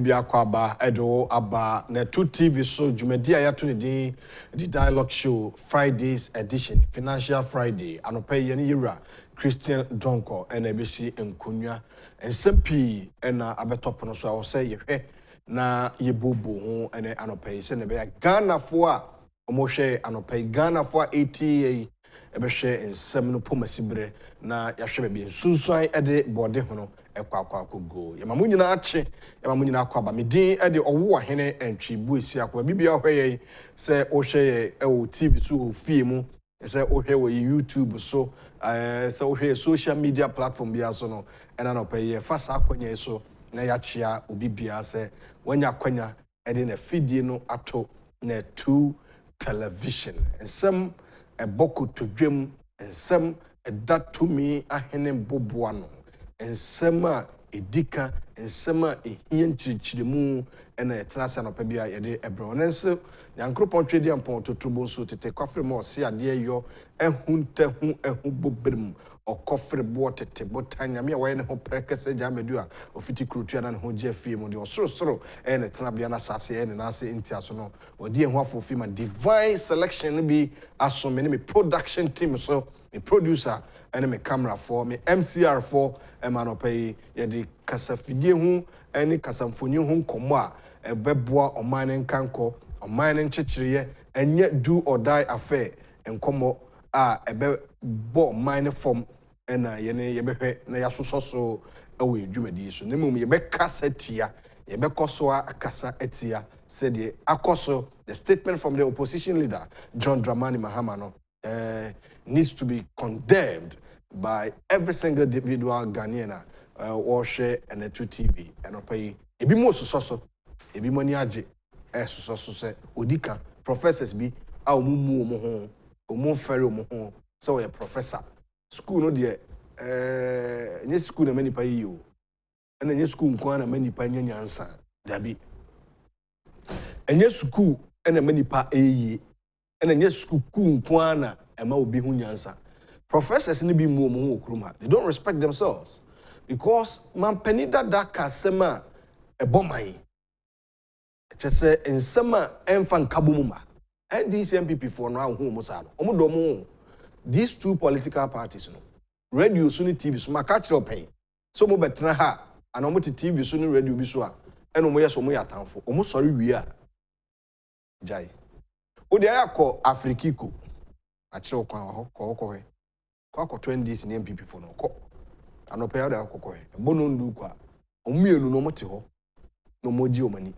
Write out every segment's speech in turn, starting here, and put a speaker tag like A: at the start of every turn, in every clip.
A: Biakwaba Edo Aba na 2 TV so Jumedia ya to the dialogue show Fridays edition Financial Friday anope ye yira Christian Donkor NBC Nkunya ensempii na abetop no so I will say ye na ye bobo ho ene anope se ne be Ghana fo a omo hwe anope Ghana fo ATA ebe hwe ensem no pomasibre na ya hwe be nsunsuan ede bode ho no ekwa go ya mamu nyina ache ya mamu nyina akwaba medin ede owo ahene entwi bu esi akwa bibia hweye se ohweye ewo TV so ofie mu se ohwe wo YouTube so se ohwe social media platform bia so no ena no peye fasa akwanya so na ya chia obibia se wanya akwanya ede na fidie no ato na 2 television ensem eboko todwem ensem edatumi ahene boboa no ensema edika ensema ehia nchirichirimu ena etenase no pa bia yede ebro nense yankropon twedi ampon totrobo so tete kwafre mo se ade yo ehuntahu ehubobrim okofre bo tete botanya me waye ne ho prekese jamedu a ofiti krutua na ne ho jefie mu de osoro ena tena bia na sase ena na ase ntiaso no odi ehu afofi ma divine selection bi asome ne me production team so me producer and me camera for me MCR for emanopay ye di kasafidie hu eni kasamfoni hu nkomo a ebeboa oman nkanko oman nchechiriye enye do or die affair nkomo a ebe bo mine form ena ye ne ye behwe na yasososo ewe dwumadi so nemum ye be kasatia ye be koso akasa etia said ye akoso the statement from the opposition leader John Dramani Mahama no needs to be condemned by every single individual Ghanaian or share and 2 TV and pay ebi mo so ebi money age so say odika professors bi a omumu omo ho omo fere omo ho so we professor school no de nye school na mani pa yi o na nye school nko na mani pa nyanyansa dabi enye school na mani pa eyi na nye school nko na ema obi hu nyansa professors ni bi mu omo okruma they don't respect themselves because man penida da kasema eboman chese ensema emfa nkabomuma NDC MPP for no ahu mo sa no omo do mo these 2 political parties no radio so ni TV so maka kire open so mo betena ha ana omo ti TV so ni radio bi so a eno mo yeso mo yatanfo omo sori wi a jai odi ayakọ Afrikiko akire kwan ho ko kwa 20 ni MPP for no ko anope ya da kokko bono ndu kwa omienu no mote ho no moji omani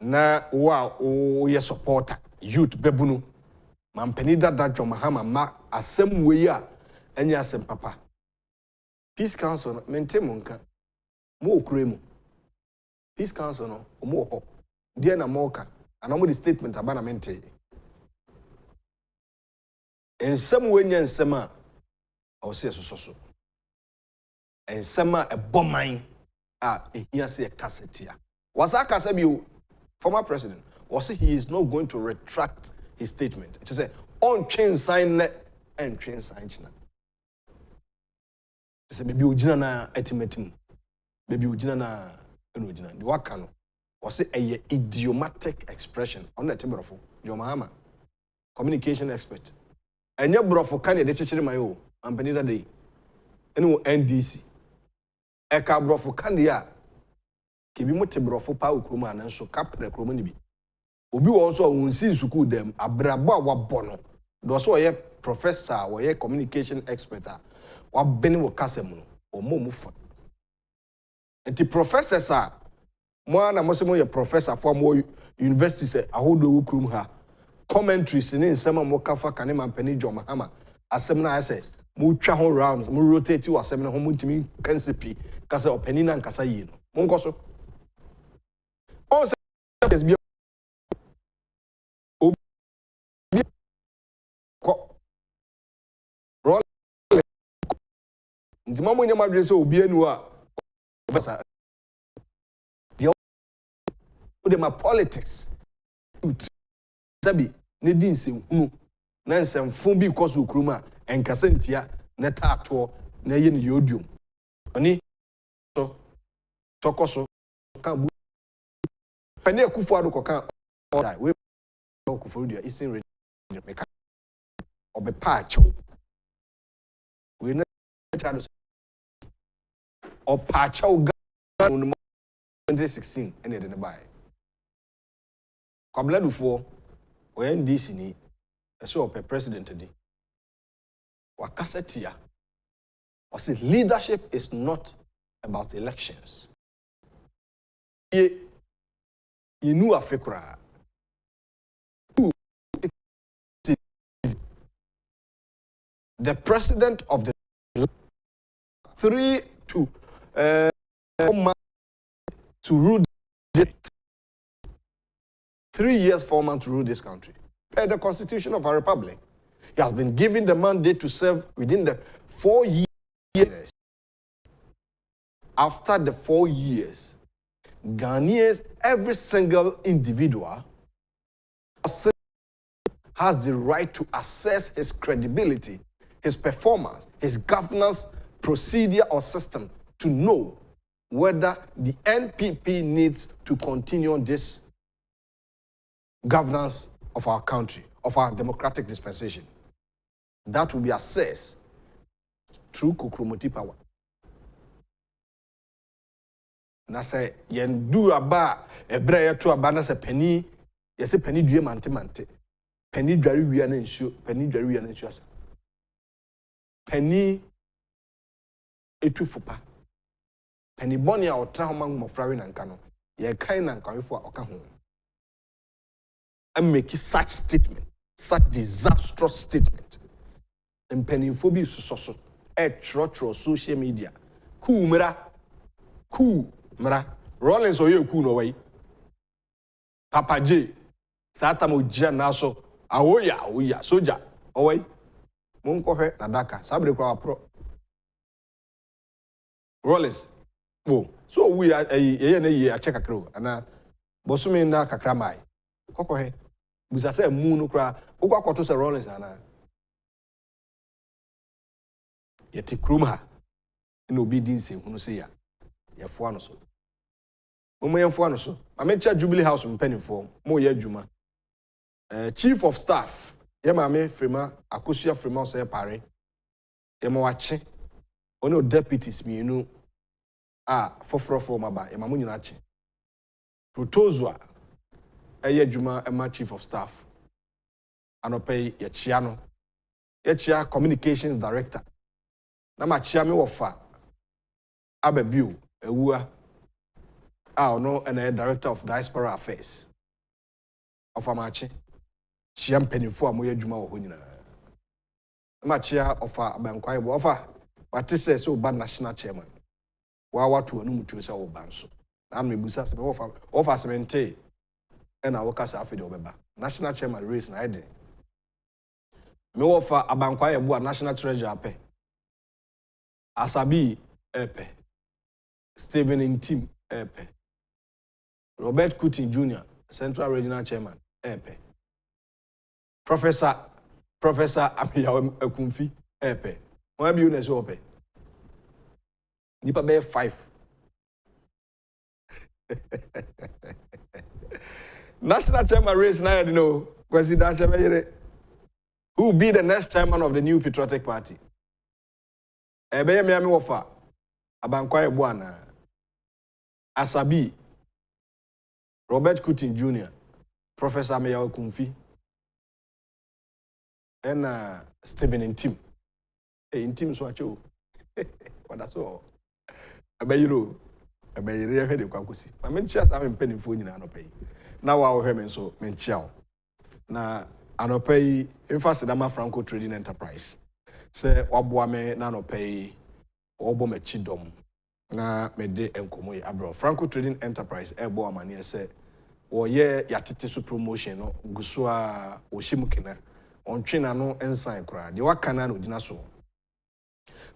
A: na wa o ye supporter youth bebunu mampani dada John Mahama ma asem we a enya asem papa Peace Council no mentemu nka mo okuremu Peace Council no omo ho die na moka ana mo di statement abana mente ensem we nya ensem a o se soso ensem a eboman a ehia se kasetia wasa kasa bi former president was he is not going to retract his statement it say on train sign and train sign china say maybe ojina na etimetim maybe ojina na eno ojina the waka no was a idiomatic expression on the timbrofo John Mahama communication expert enye brofo kan de chechire mayo ampani da dey eno NDC eka brofo kan de a kebi mote brofo pa okroma na nso kapre kroma ni bi obi wo nso onsi suku dem abrabo a wabono do so ye professor wo ye communication expert a wabene wo kasem no omo fa enti professors a mo na mo se mo ye professor for mo university se ahodo wo krum ha commentaries ni nsema mo kafa kane mampani John Mahama asem na ase mo twa ho rounds mo rotate wo asem na ho mo ntimi kansepi kase opani na nkasa yi no mo nkoso on se bi obi ko roll ndi mamo nyama dwe se obi anu a obasa the my politics sabi ne din se hunu na nsemfo bi koso okruma enkasa ntia ne taato na ye ne yodium oni so tokoso Penny akufo-addo koka order we akufo-addo Eastern region make obe pacho. We no try to or pacho 2016 and they didn't buy. Kwabla Dufo when this ni so per president today. Wakasetia. I say leadership is not about elections. You knew Africa. The president of the 3 to 4 months to rule 3 years, 4 months to rule this country. Per the constitution of our republic. He has been given the mandate to serve within the 4 years. After the 4 years, Ghanaians, every single individual has the right to assess his credibility, his performance, his governance procedure or system to know whether the NPP needs to continue this governance of our country, of our democratic dispensation. That will be assessed through Kukrumoti power. Na say yen do aba ebre ye to aba na say pani ye say pani due mante pani dware wia na nsuo pani dware wia na nsuo asa pani etu fupa pani boni a otra ho man mofrawe na nka no ye kan na nkanwefo a oka ho am make such statement, such disastrous statement and penifo bi susoso e trotro social media ku mra Rollins oye ku no way Papa J starta mo gia na so awoya soja oway mon ko hwe na daka sabre kwa pro Rollins so we ye na ye a check akro ana bosumi na kakra mai kokko he busa say mu no kra ukwa kwoto say Rollins ana yeti krum ha na obi din se hunu se ya yefo ano so mo yefo ano so amecha Jubilee House mpanifo mo ye adwuma chief of staff ye ma me frema akosua frema so ye pare ye mo wache ono deputies mienu a fofrofo maba ye ma mo nyina ache protozoa eye adwuma ema chief of staff anopay ye chia no ye chia communications director na ma chia me wofa ababio ewua no and a director of diaspora affairs of amache chia mpanifo amoye adwuma wo honyina ma chia ofa abankwai bo ofa wate say ba national chairman wa watu anu mutuo say wo banso na mebusa say ofa semente na wo kasa afede obeba national chairman race na ide me ofa abankwai bo national treasurer ape asabi epe Stephen Intim epe Robert Kuti Jr. Central Regional Chairman epe Professor Amiyaw Akumfi epe won bi una so ope nipa be 5 National Chairman race na you know President Chebeyere who will be the next chairman of the new Patriotic Party ebe me wofa abankwai buana Asabi Robert Kuti Jr. Professor Amiyaw Akumfi and Stephen Intim Intim so acho what that's all abayiro ye hwede kwakosi ma menchia sa mpenifo nyina anopay na wa wo hweme so menchia na anopay emfasidama Franco Trading Enterprise se waboa me na anopay obo machidom na mede enkomo ye abro Franco Trading Enterprise ebo amane se wo ye yatete so promotion no guso a oshimukena ontwena no ensan kra de wakana no dina so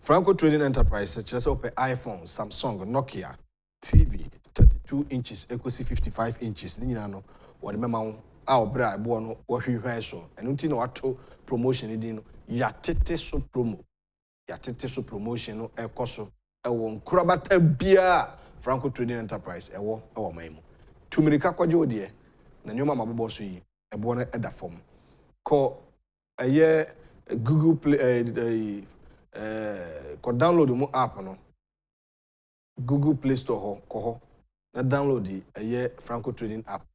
A: Franco Trading Enterprise chese ope iPhone, Samsung, Nokia, TV 32 inches ekosi 55 inches ni nyina no wo de mema wo a obra ebo no wo hwehwe so enu ti na wato promotion din no yatete so promotion no ekoso ewo nkurabata bia Franco Trading Enterprise ewo maimu tumirika kwaje odie na nyoma mabobo so yi ebo na eda form ko Google Play ko download mu app no Google Play Store ho na download the Franco Trading app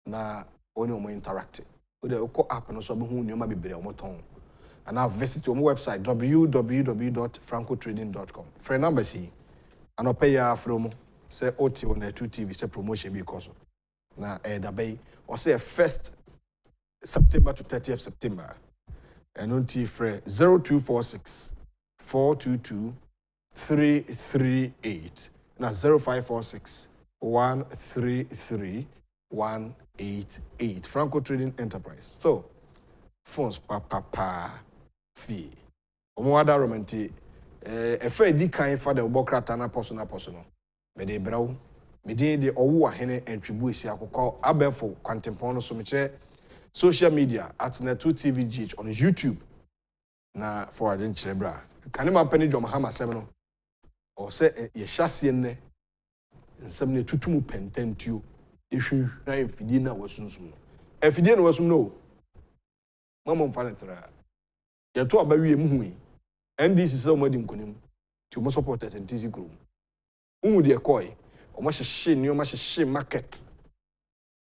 A: na oni o mo interact o de ko app no so be hu nyoma bebre o mo ton and now visit your website www.francotrading.com. Friend number see and pay ya from say OT on the 2TV say promotion because na da bay or say 1st September to 30th September and on T friend 0246 422 338 na 0546 133 188 Franco Trading Enterprise. So phones pa fee omo wada romanti efe di kan fa de obokrata na poso no me de brawo me de owo ahene entwibu esi akokọ abefo kwantempon no so me kire social media at Net2 TVGH on YouTube na forward in kire bra kan ma pani dwom ha masem no o se ye hyase ne nsem ne tutumu pentantuo ehwi na efidi na wasunsun no efidi na wasum no mama mfa netra yeto abawie mu hui NDC se omadi nkonim ti mo supporters NTC group unu de koi omo hyehye nioma hyehye market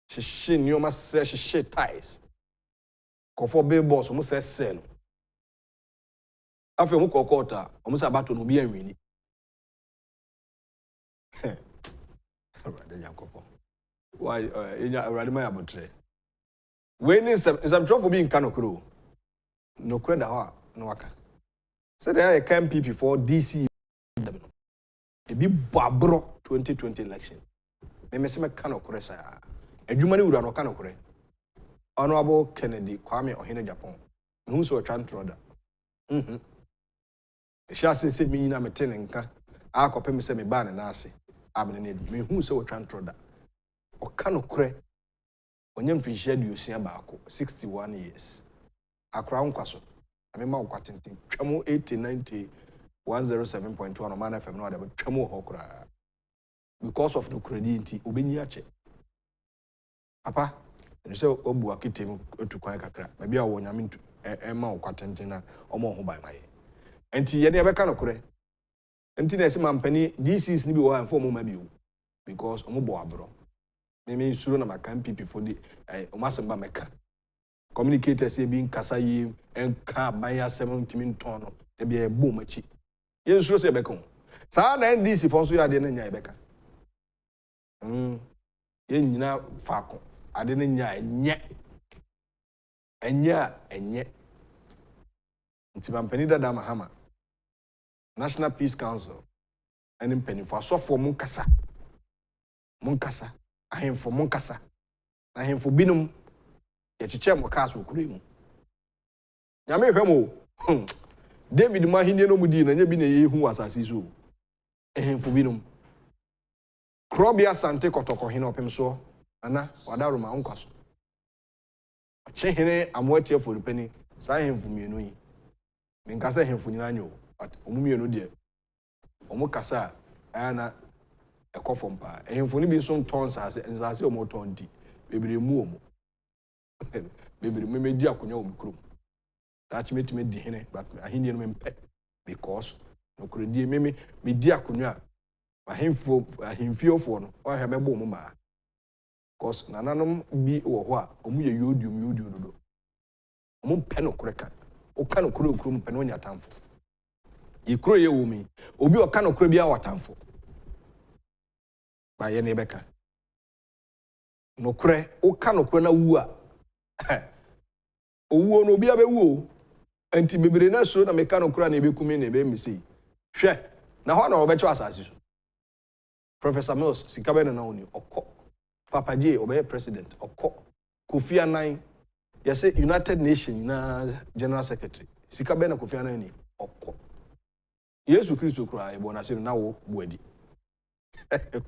A: hyehye nioma se hyehye ties kofo billboards omo se sell afi omo kokota omo se abato no bi anwini Agyapong why already my abotre when is some trouble being kanokro no kwenda ha no waka so there can people for DC e bi babro 2020 election me se me kanokro sa adwuma ni wura no kanokro honorable Kennedy Kwame Ohene Agyapong who so trantroda sha se me nyina metene nka akopem se me ba ne na ase amene ne me hu se wo trantroda o kanokro onyem fi schedule usia baako 61 years akra nkwaso amema nkwatintin twamo 80 90 107.1 on Man FM no ade twamo ho kra because of the credit obenyi ache papa nse obu akitem otukwan kakra bia wo nyame ntu ema nkwatintin na omo ho ban maye enti ye ne be kanokre enti na ese mampani DCs ni bi wo anfo mo ma bi o because omo bo abro me suro na makan people for the omasemba meka communicators e bi nkasa yi enka banya 70 ton no e bi e bo machi ye suro se beka sa na NDC fo so ya de na nya beka ye nyina faako ade na nya enye nti bampani dada mahama National Peace Council and impeni for so for munkasa ahemfo monkasa ahemfo binum ye chiche mo kaso okure mu nyame hwemo David mahinde no mudi na nya bi na yehu asase so ahemfo binum krobia sante kotoko hene opem so ana wadaro ma nkwaso chehene amwatie for peni sa ahemfo mienu yi menkasa ahemfo nyina nyo but omumienu de omukasa ana ekofom pa ehemfo ni bi so tons ase o mo ton di bebre mu omo bebre me di akonya o mikro that me di hene but ahini no mempe because no kredi me di akonya ahemfiofo no o ha mebo mo ma because nananom bi wo ho a omu ye yodium dodo omu pe no koreka o ka no kuro okuro mu pe no nya tamfo ikuro ye wo mi obi o ka no kuro bi a watamfo ba ye ne beka no kure o ka no kure na wu a owu no obi abewu anti bebere na so na meka no kure na ebekumi na ebe misi hwe na ho na obecho asase so Professor Mills sikabe na oni okọ Papa J obey president okọ Kofi Annan yese United Nations na General Secretary sikabe na Kofi Annan ni okọ Yesu Kristo kura ebo na se na wo buadi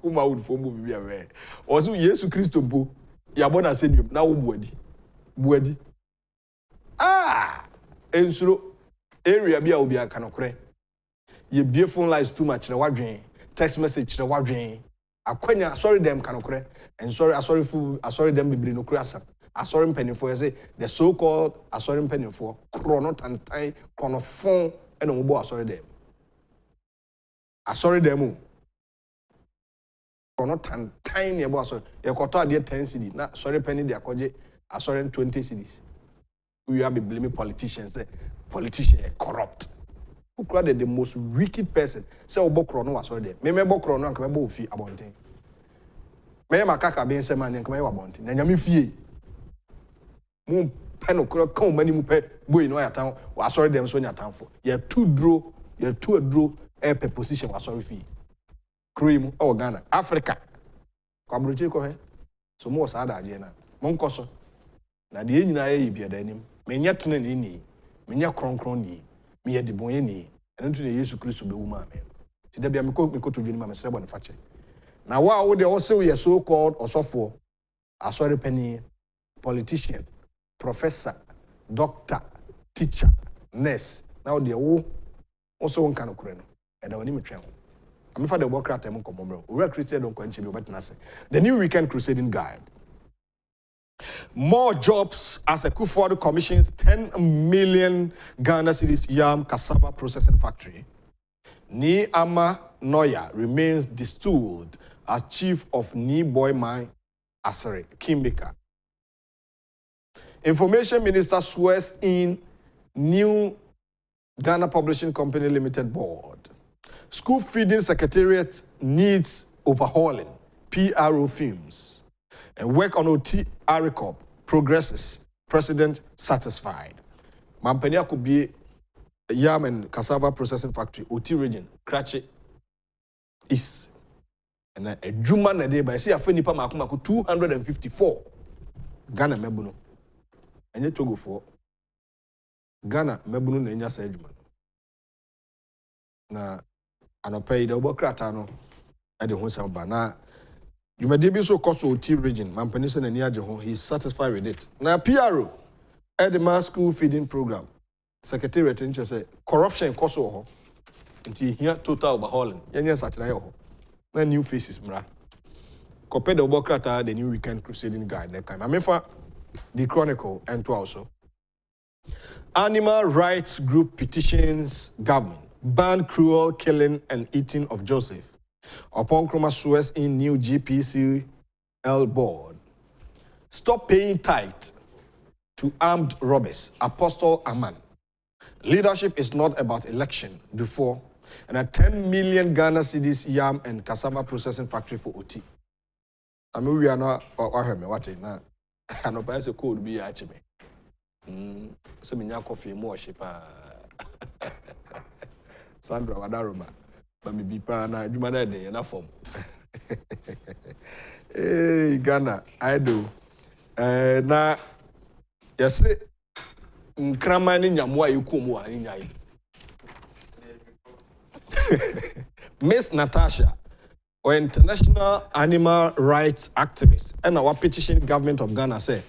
A: kuma would for movie be aware ozu Yesu Kristo bo ya bona senium na wo buadi ensuro area bia obi aka no kore ye beautiful lies too much na wadwen text message na wadwen akwanya sorry them kanokre and sorry fu sorry them bibiri no kura asam sorry mpanifo say the so called sorry mpanifo krono tantan konofon and omo sorry them sorry them krono tantan ne bo sorry ye koto ade 10 cedis na sorry penny de akoje sorry 20 cedis we are blaming politicians say politicians are corrupt. Who created the most wicked person? Say Obokro no was already. Me Bokro no anka me bo fi abonten. Me makaka be nsema ne anka me wa abonten. Na nyame fie. Mo pen okro kan mani mu pe boy no yatan wa sorry dem so nyatanfo. Ye two adro e per position wa sorry fie. Cream o Ghana, Africa. Kwa broche ko he. So mo sa da age na. Mo nkoso. Na de nyina ye bia da nim. Me nyetene ni. Me nya kronkron ni. Me ye dibonye ni eno to Yesu Kristo be wuma amen ti da bia me ko to dwuni ma me sere bo ne fache na wa wo de wo se we so called osofo asori penny politician professor doctor teacher nurse na wo de wo so won kan okure no e da woni metwen ho am fa de bo krata mo komomro owura Christian don kwanche bi obetna se the new weekend crusading guide. More jobs as Akufo-Addo commissions 10 million Ghana cedis yam cassava processing factory. Ni Ama Noya remains distilled as chief of Ni Boy Mine Asare, Kingmaker. Information Minister swears in new Ghana Publishing Company Limited board. School feeding secretariat needs overhauling. PRO films. And work on OT ARICOP progresses. President satisfied. Mampania could be a yam and cassava processing factory, OT region, Kratche is. And a Juma na day by say a Fenipa Makumaku 254 Ghana Mebuno. And yet to go for Ghana Mebuno Nenya Sajman. Na anopaid the Bokratano at the Honsam Bana. You may be so close to OT region, Mampanisa and Yajaho, he's satisfied with it. Now, PRO, at the mass school feeding program, Secretariat in say corruption cost ho until here total overhauling. Yenya Satanayo. No new faces, mra. Compare the Obokrata, the new weekend crusading guide. I mean, for the Chronicle and to also. Animal rights group petitions government ban cruel killing and eating of Joseph. Upon Chroma swears in new GPCL board. Stop paying tithe to armed robbers. Apostle Aman. Leadership is not about election before. And a 10 million Ghana cedis yam and cassava processing factory for OT. I mean, we are not, what now? I know, but code be actually. So, me coffee more shape. Sandra Wadaruma. But me be pa na adwuma na de na form. Hey Ghana, I do. Na yes nkrama ni nyamwa yekumu ani nyai. Miss Natasha, or international animal rights activist, and our petition government of Ghana say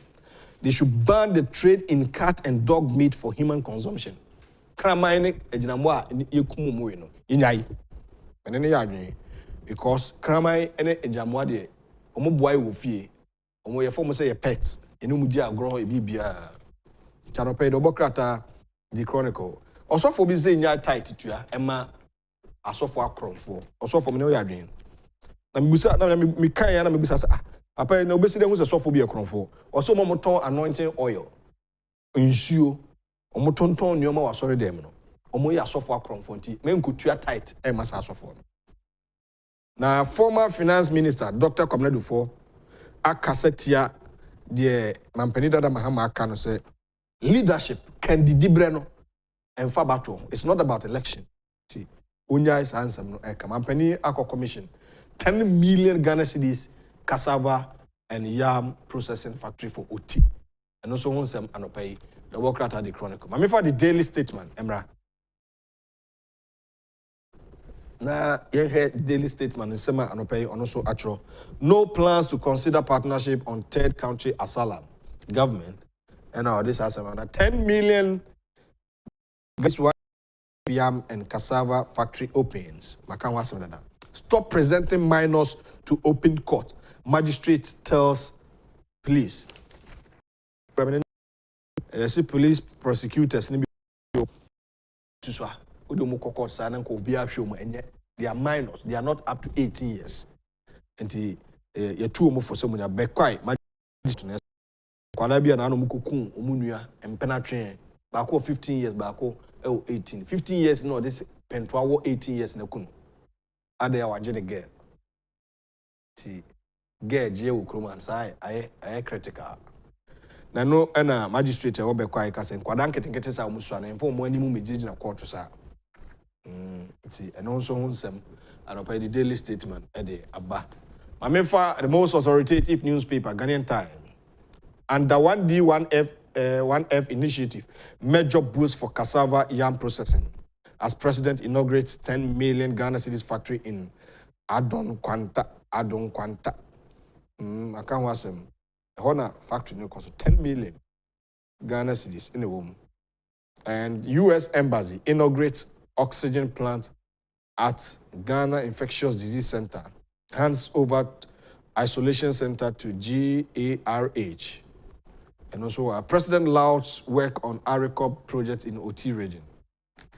A: they should ban the trade in cat and dog meat for human consumption. Krama ni ejinamwa yekumu mu no. Inyai. Because Kramai and Jamwadi, Omoboy will fear, Omo your former say a pet, and Umudia grow a bibia. Chanope Dobocrata, the Chronicle. Also for busy in your tight to ya, Emma, a sofa crom for, also for me no yarding. And Busa, Mikaya, and Busa, Papa, no obesity was a sophobia crom for, or so momoton anointing oil. Ensure, Omoton ton, Yoma was sorry demon. Omoya software confronti, men could try tight and massa software. Now, former finance minister, Dr. Komnedufo, Akasetia, the Mampenida Mahama Kano say, leadership can dibreno and fabato. It's not about election. See, Unya is answer no Mampeni Ako Commission, 10 million Ghana cedis, cassava and yam processing factory for OT. And also one some anopay, the worker at the Chronicle. Mami for the daily statement, Emra. Na daily statement in Sema Anope and also actual. No plans to consider partnership on third country asylum government. And now this has about 10 million yam and cassava factory opens. Stop presenting minors to open court. Magistrate tells police. See police prosecutors they are minors. They are not up to 18 years. And you two for someone be quiet. Magistrate Kwalabia na mukuku omunuya empenatwe baako 15 years baako 18 15 years no this pentwa 18 years na kunu ade awaje the girl ti girl je wo kroman sai I critical na no na magistrate wo be kwai ka sen kwadan ketenkete sa omusua na emfo mo animu megiji na court sa ti eno so hunsem anopa the daily statement ede aba mamefa the most authoritative newspaper Ghanaian Times. Under 1D, 1F initiative, major boost for cassava yam processing as president inaugurates 10 million Ghana cedis factory in Adonkwanta. I can't watch them. Honor factory no cost 10 million Ghana cedis in a womb. And U.S. Embassy inaugurates oxygen plant at Ghana Infectious Disease Center, hands over isolation center to GARH. And also, President Laut's work on ARICOP project in OT region.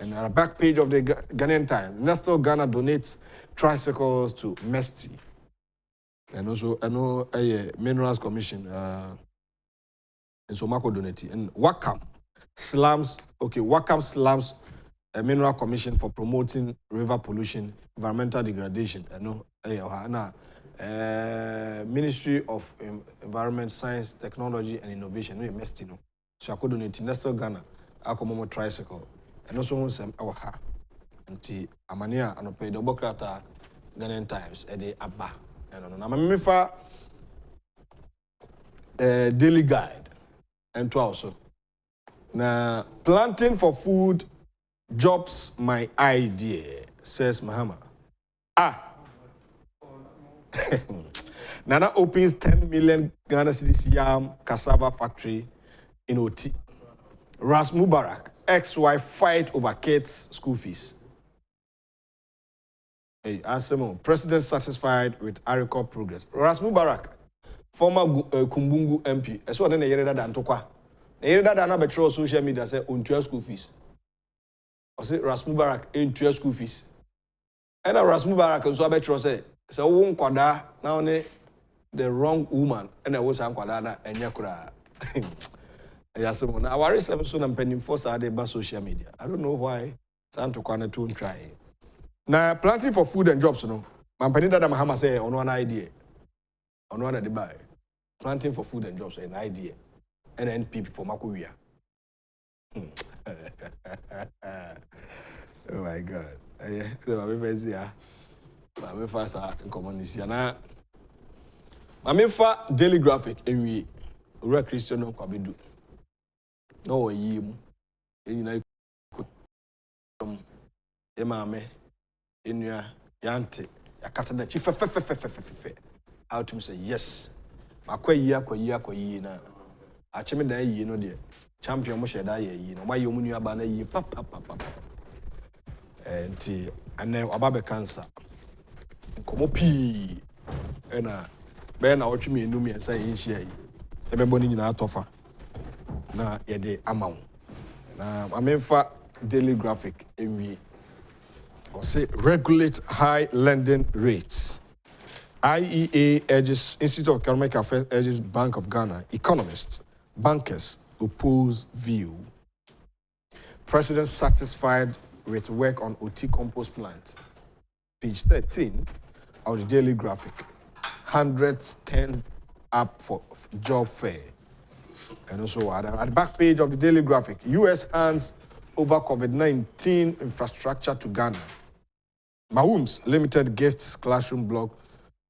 A: And on the back page of the Ghanaian Times, Nestle Ghana donates tricycles to Mesty. And also, I know a Minerals Commission, and so Marco donated. And Wakam slams a Mineral Commission for promoting river pollution, environmental degradation. I know, Ministry of Environment, Science, Technology and Innovation, no Mestino. So I could donate Nestle Ghana, Akomomo tricycle, and also some our ha. And Amania and pay the Bokrata Ghanaian Times at the Abba. And I'm a daily guide and also. Now, planting for food jobs my idea, says Mahama. Nana opens 10 million Ghana cedis yam cassava factory in OT. Ras Mubarak, ex-wife fight over kids' school fees. Hey, Asemo, president satisfied with ARICOP progress. Ras Mubarak, former Kumbungu MP, as well as Yereda Dantokwa. Yereda Dana betro social media say on 12 school fees. I say Ras Mubarak in 12 school fees. And Ras Mubarak and so betro say. So won kwada na one the wrong woman and I was an kwada na enya kura. Yasemo na awari sem so na mpanyim force ade ba social media. I don't know why Santo Kwana to try. Na planting for food and jobs no. Mampani dada Mahama say ono an idea. Ono na de buy. Planting for food and jobs an idea. And NPP for Makuria. Oh my God. Yeah, so my busy Mame fa sa community na mame fa daily graphic enwi ora Christian no kwabedu no oyim enyina e mame enua yante yakata da chi fe out to say yes akwayi na acheme da yi no de champion mo sheda yi no maye omu nua ba na yi papa enti ane ababe cancer komo pi ena be na otwemi enum yensa yinhia yi ebebo ni nyina atofa na yede amawo na amemfa daily graphic enwi or say regulate high lending rates. IEA urges Institute of Economic Affairs urges Bank of Ghana Economist bankers oppose view. President satisfied with work on OT compost plant. Page 13 of the daily graphic. Hundreds turn up for job fair. And also at the back page of the daily graphic, US hands over COVID-19 infrastructure to Ghana. Mahum's limited gifts classroom block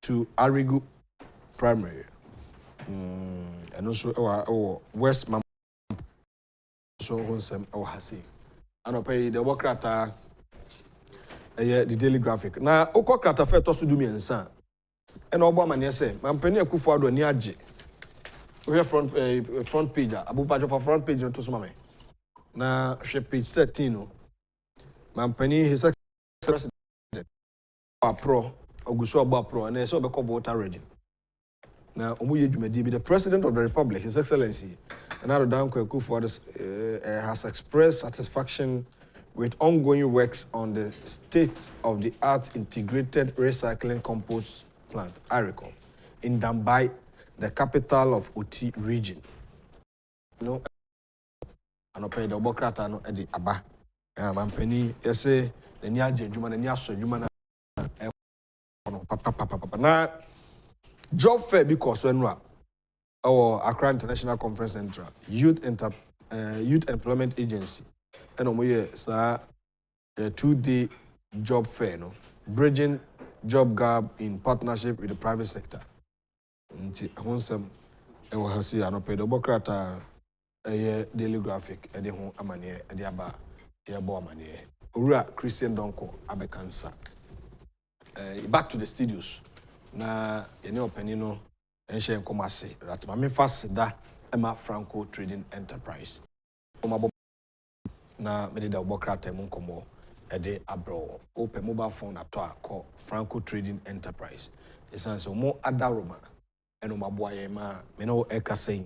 A: to Arigu Primary. And also West Mam. So Honsem Ohasi. And I pay the work rata the daily graphic. Now, Oko Krata Fe to do me and son. And Obama say, Mampeni akufo-addo ni aje. We have front page. Abu Pajo for front page to Sumame. Now, page 13. Mampeni his president. Pro Oguso Abapro and so become voter ready. Now, the President of the Republic, His Excellency, Donkor akufo-addo has expressed satisfaction with ongoing works on the state-of-the-art integrated recycling compost plant, IRECOM, in Dambai, the capital of Oti region. No, and open the Bokrata no edi aba. Mampeni yese the niaje juma na niaso juma na papa. Na job fair because when our Accra International Conference Center, Youth Employment Agency, and we say a 2-day job fair, no, bridging job gap in partnership with the private sector. Nti ahonsem e wo hasi anope do bokrata daily graphic e de ho amane e de aba e bo amane owura Christian Donkor abekansa. Back to the studios na ye ne opani no enhye nkomase that ma me fasida ema Franco Trading Enterprise na me de da bokrata mu nkomo e de abro open mobile phone ato akọ Franco Trading Enterprise esanse mo adaroma eno maboaye ma me no ekasen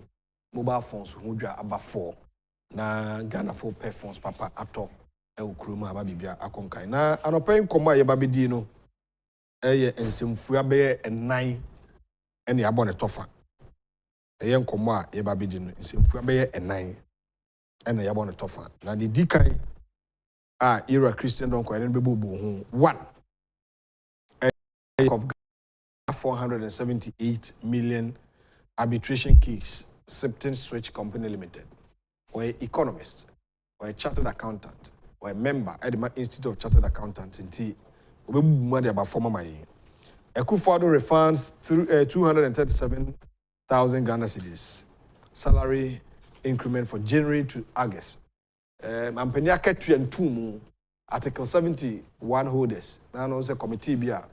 A: mobile phones hudwa aba 4 na Ghana for pay phones papa ato e okroma aba bibia akonkan na anopen koma ye babedi no eye ensemfua be enan ene abone tofa eye nkomo a ye babedi no ensemfua be enan ene yabone tofa na di dikan a era Christian Donkor ene bebobo ho 1 of 478 million arbitration case, Septon Switch Company Limited, or Economist, or a chartered accountant, or a member at the Institute of Chartered Accountants in T. About former my akufo-addo refunds 237,000 Ghana cedis salary increment for January to August. Mampenya ketu and 2 Article 71 holders. Now no say committee bia.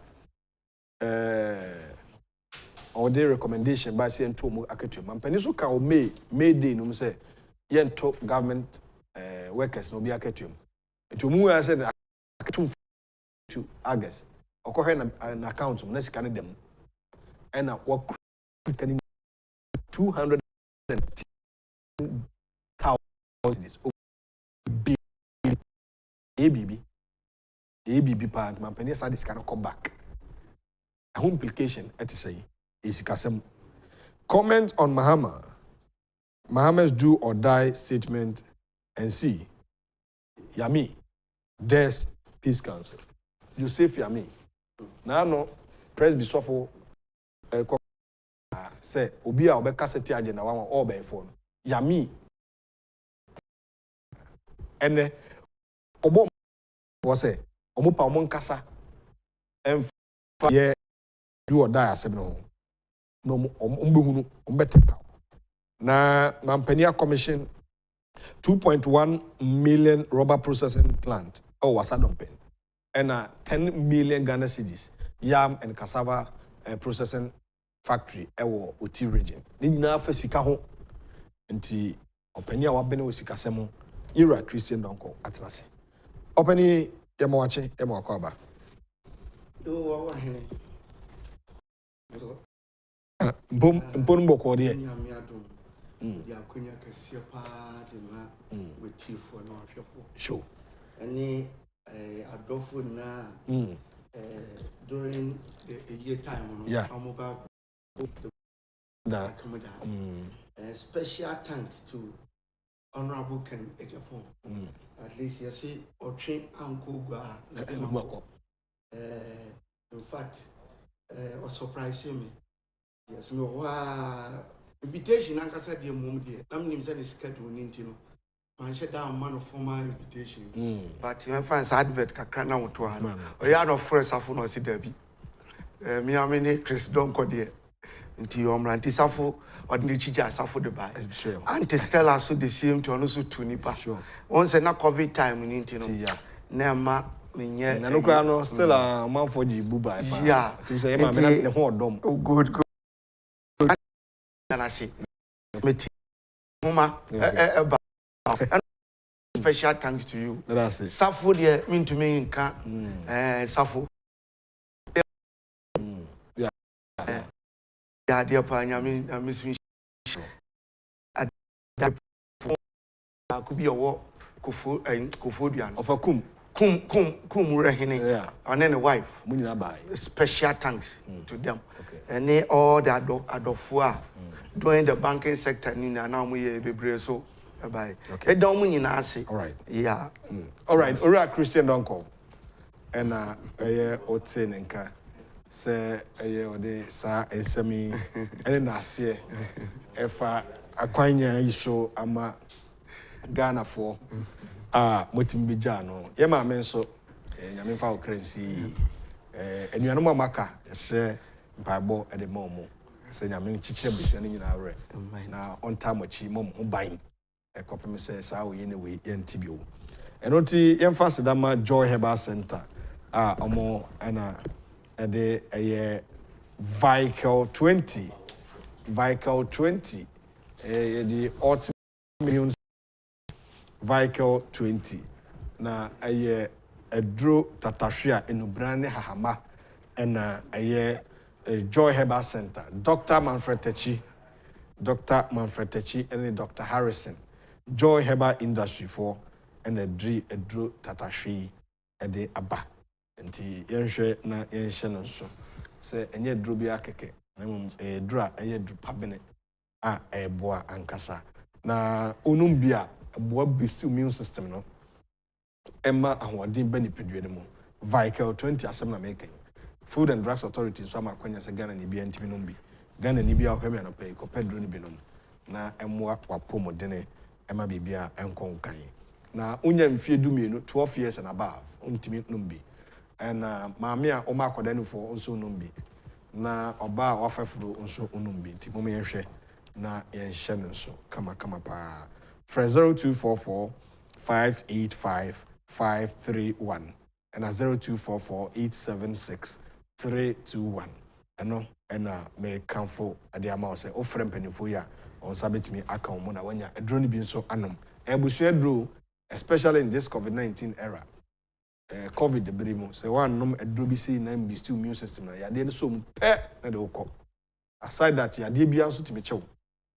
A: Or the recommendation by saying to aketu mampani so ka o May day no say yen to government workers no be aketu to mu I said aketu to August okohe na account na sika ne dem and na work 210,000 ABB part mampani sa this can come back a home implication at say is kasem. Comment on Mahama's do or die statement and see Yami Des Peace Council. You say Yami. Now no press bisofo say obia obeka seti agenda wan all by phone. Yami ene obo was say omopa omonkasa em ye do or die asem no. No umbehunu umbeteka na Mampenia Commission 2.1 million rubber processing plant wasadompen and 10 million Ghana cedis yam and cassava processing factory ewo Oti region ni nyina fa sika ho nti openia wa bene osika semo era Christian Donkor atnase openi yemawache yemakwaba
B: yo wa hene
A: Mpon boko de
B: ya kunya kese pa de na wetifo na hwefo
A: show
B: any adofo na during the year time no amoba
A: that
B: special thanks to Honorable Ken Agyapong. At least you see or train uncle gwa in fact was surprising me. Yes, me invitation anka said the mom there. I'm nim say the schedule nintino. Man shut down man of formal invitation. But you find advert kakra na woto ha. O ya no fresh afo no si dabi. Me amene Chris Donkor there. Nti omranti safo odne chija safo de bai. Anti Stella so the same to no so to nipa. Once na COVID time nintino. Na ma menye
A: na no kwa no still a man for the buba pa.
B: Yeah.
A: To say ma me na ho odom.
B: Good. And I see, Mama, special thanks to you.
A: That's it.
B: Safo there mean to me in Safo. Agyapong, I mean, Miss could be a walk, Kofodian.
A: Of a kum.
B: Rehine.
A: Yeah.
B: And then a wife.
A: Munina buy.
B: Special thanks to them.
A: Okay.
B: And they all that adofua doing the banking sector, Nina, now we be so. Bye. Okay. Don't mean All
A: right.
B: Yeah.
A: All right. Ora Christian Donkor. And Otin Nka. Say ode sa esemi ene na ase efa akwanya iso ama Ghana for motimbi gya no ye ma me nso nyame fa okransi enuanom amaka se mpaibo e de momo se nyame chichire bisua ne nyina awre na onta machi mom ban e kofem se sa wo ye ne we ye ntibio enoti ye mfa sedama Joy Herbal Center omo ana ede vehicle 20 the ultimate millions vehicle 20 na edro tatahwea enubrane hahama na Joy Herbal Center Dr. Manfred Techi and Dr. Harrison Joy Herbal Industry for and edro tatahwea ede aba nti yenhwe na yenhye no so se enye dro bi akeke na dro a dro pabene boa ankasa na onum bia boa boost immune system no emma ahoden bani pedue ne mu vehicle 20 asem na make Food and Drugs Authority so amakwanya se Ghana ni bia ntimi no bi Ghana ni bia ohweme no pay ko pedro ni binom na emmoa wapomodene emma bibia enkonkan na unya mfie dumienu 12 years and above untimi no bi and mamia o makoda for also numbi na oba wafafuro also unumbi ti mo yenhwe na yenhye no so kama pa 0244 585 531 and 0244 876 321 eno ena me kanfo ade ama say o frem panifo ya on sabetimi aka mo na wanya edro ni bi nso anom ebusu edro especially in this COVID-19 era COVID the brimo say one nom edro say na be still immune system na yade so mpe na de ukọ aside that yade bia so timi chew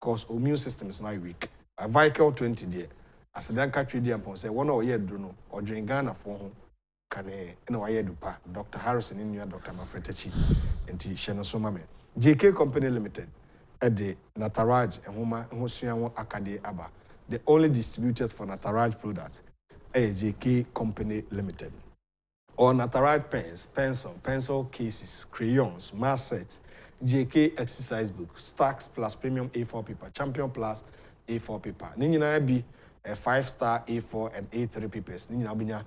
A: cause immune system is now weak a vehicle 20 there as dan ka twedi ampon say one or ye edro no odwen Ghana for ho kane na wa ye dupa Dr. Harrison in new Dr. Mafretachi enti hye so mame JK Company Limited ede Nataraj ehoma ehosua won akade aba the only distributors for Nataraj products JK Company Limited. Or Nataraj pens, pencil cases, crayons, mask sets, JK exercise book, Stacks plus premium A4 paper, Champion plus A4 paper. Ninyina be a 5-star A4 and A3 papers. Ninyina binya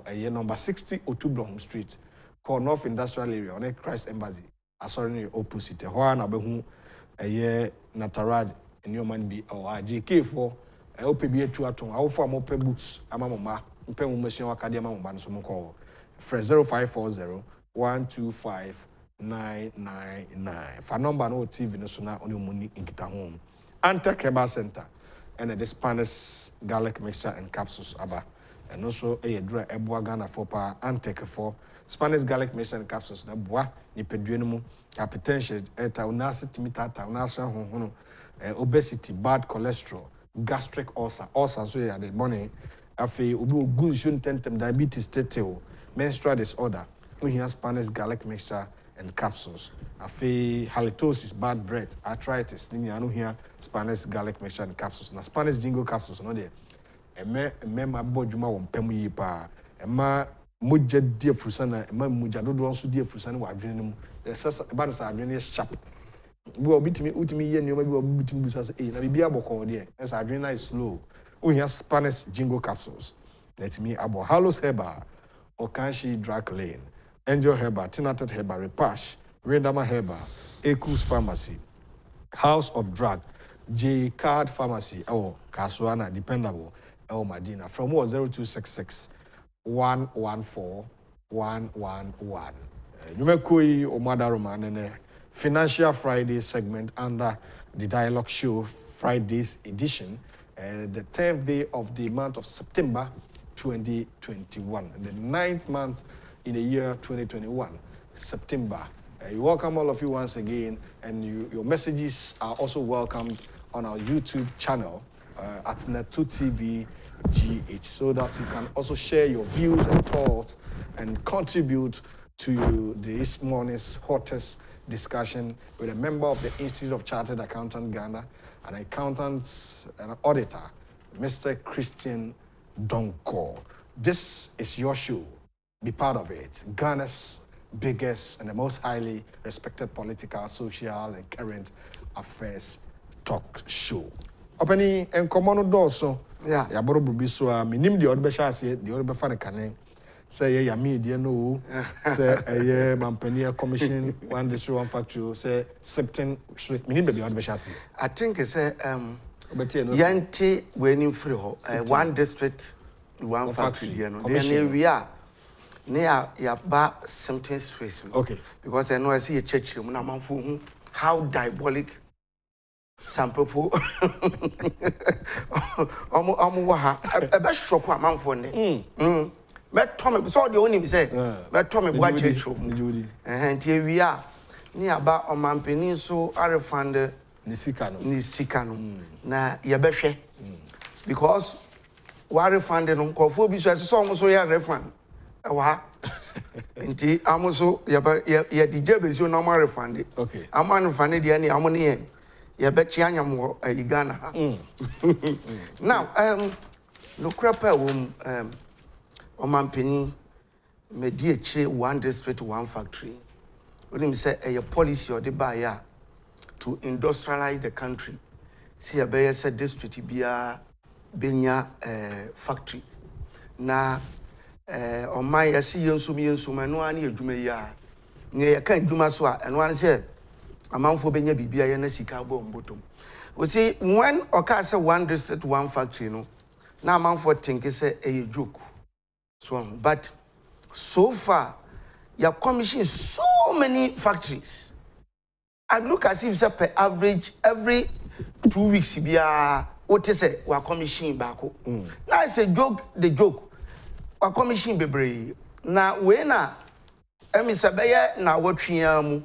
A: a year number 60 Otublom Street, called North Industrial Area on a Christ Embassy. Sorry, opposite. Hoa na behu a year Nataraj in your man be or JK for I hope be two aton. I offer more books. Amama, Mpe Mumission Academy Mumban so call. Fresh 0540 125 999. For number no TV no sona on your money in Kita home. Antec Herbal Center and the Spanish garlic mixture and capsules aba. And also a dra Ebua Ghana for pa Antec for Spanish garlic mixture and capsules na bois ni peduenum hypertension eta unasi timita ta unasa hono obesity bad cholesterol gastric ulcer so ya the money afi obi ogun shun tentem diabetes teteo menstrual disorder we have Spanish garlic mixture and capsules afi halitosis bad breath arthritis ni anu here Spanish garlic mixture and capsules na Spanish jingo capsules no there eme ma bodwuma wo mpam yi pa ema moja die frusana ema moja dodo nso die frusana wa adwene mu sasa ba no sa adwene sharp bi obitimi utimi ye nneoma bi obitimi busa say na bibia bokọ de esa adwene na slow we have Spanish jingo capsules let me abo Halos Herbal Okanshi Drug Lane Angel Herbal Tinated Herbal Repash Rendama Herbal Ekus Pharmacy House of Drug J Card Pharmacy Kasuana dependable Madina from 0266 114 111 Numekoi Omada Roman Financial Friday segment under the Dialogue Show Friday's edition, the 10th day of the month of September 2021, and the 9th month in the year 2021, September We welcome all of you once again, and your messages are also welcomed on our YouTube channel at Net2 TV GH, so that you can also share your views and thoughts and contribute to this morning's hottest discussion with a member of the Institute of Chartered Accountants Ghana, an accountant and an auditor, Mr. Christian Donkor. This is your show. Be part of it. Ghana's biggest and the most highly respected political, social, and current affairs talk show. Openi en komono doso. Yeah. Ya boro bubi so a minim de odbe shase de odbe fa ne kanen. Say ya media no. Say mampania commission one district one factory say septem minim de odbe shase.
B: I think say yanti weni free ho one district one factory there no. Then we are near ya ba something stress.
A: Okay.
B: Because I know I see a church room na manfo how diabolic some people waha a best shock a manfo ne. Met Tommy so the only say met Tommy boy church room. And here we are near ba on mampeni so I refund ni sika no na ye behwe because we refund no nkofo bi so so so ya refund wa nti amoso ye DJ be so normal refund
A: okay
B: amman refund dia ne amone ye be chi anyam wo Ghana now look rapper o mampeni medi echi one district one factory onim say a policy or the buyer to industrialize the country. See a better said district bia benya factory. Na on my see yensum no ani adwuma ya. Ne kan adwuma so a eno an say amanfo benya bibia ye na sika bo mbotom. We see when oka say one district one factory no na amanfo think say a joke. So but so far you commission so many factories. I look as if per average every 2 weeks what is it we commission back. Now it's a joke, the joke. We commission bebre. Now we na emisabeye na watwiamu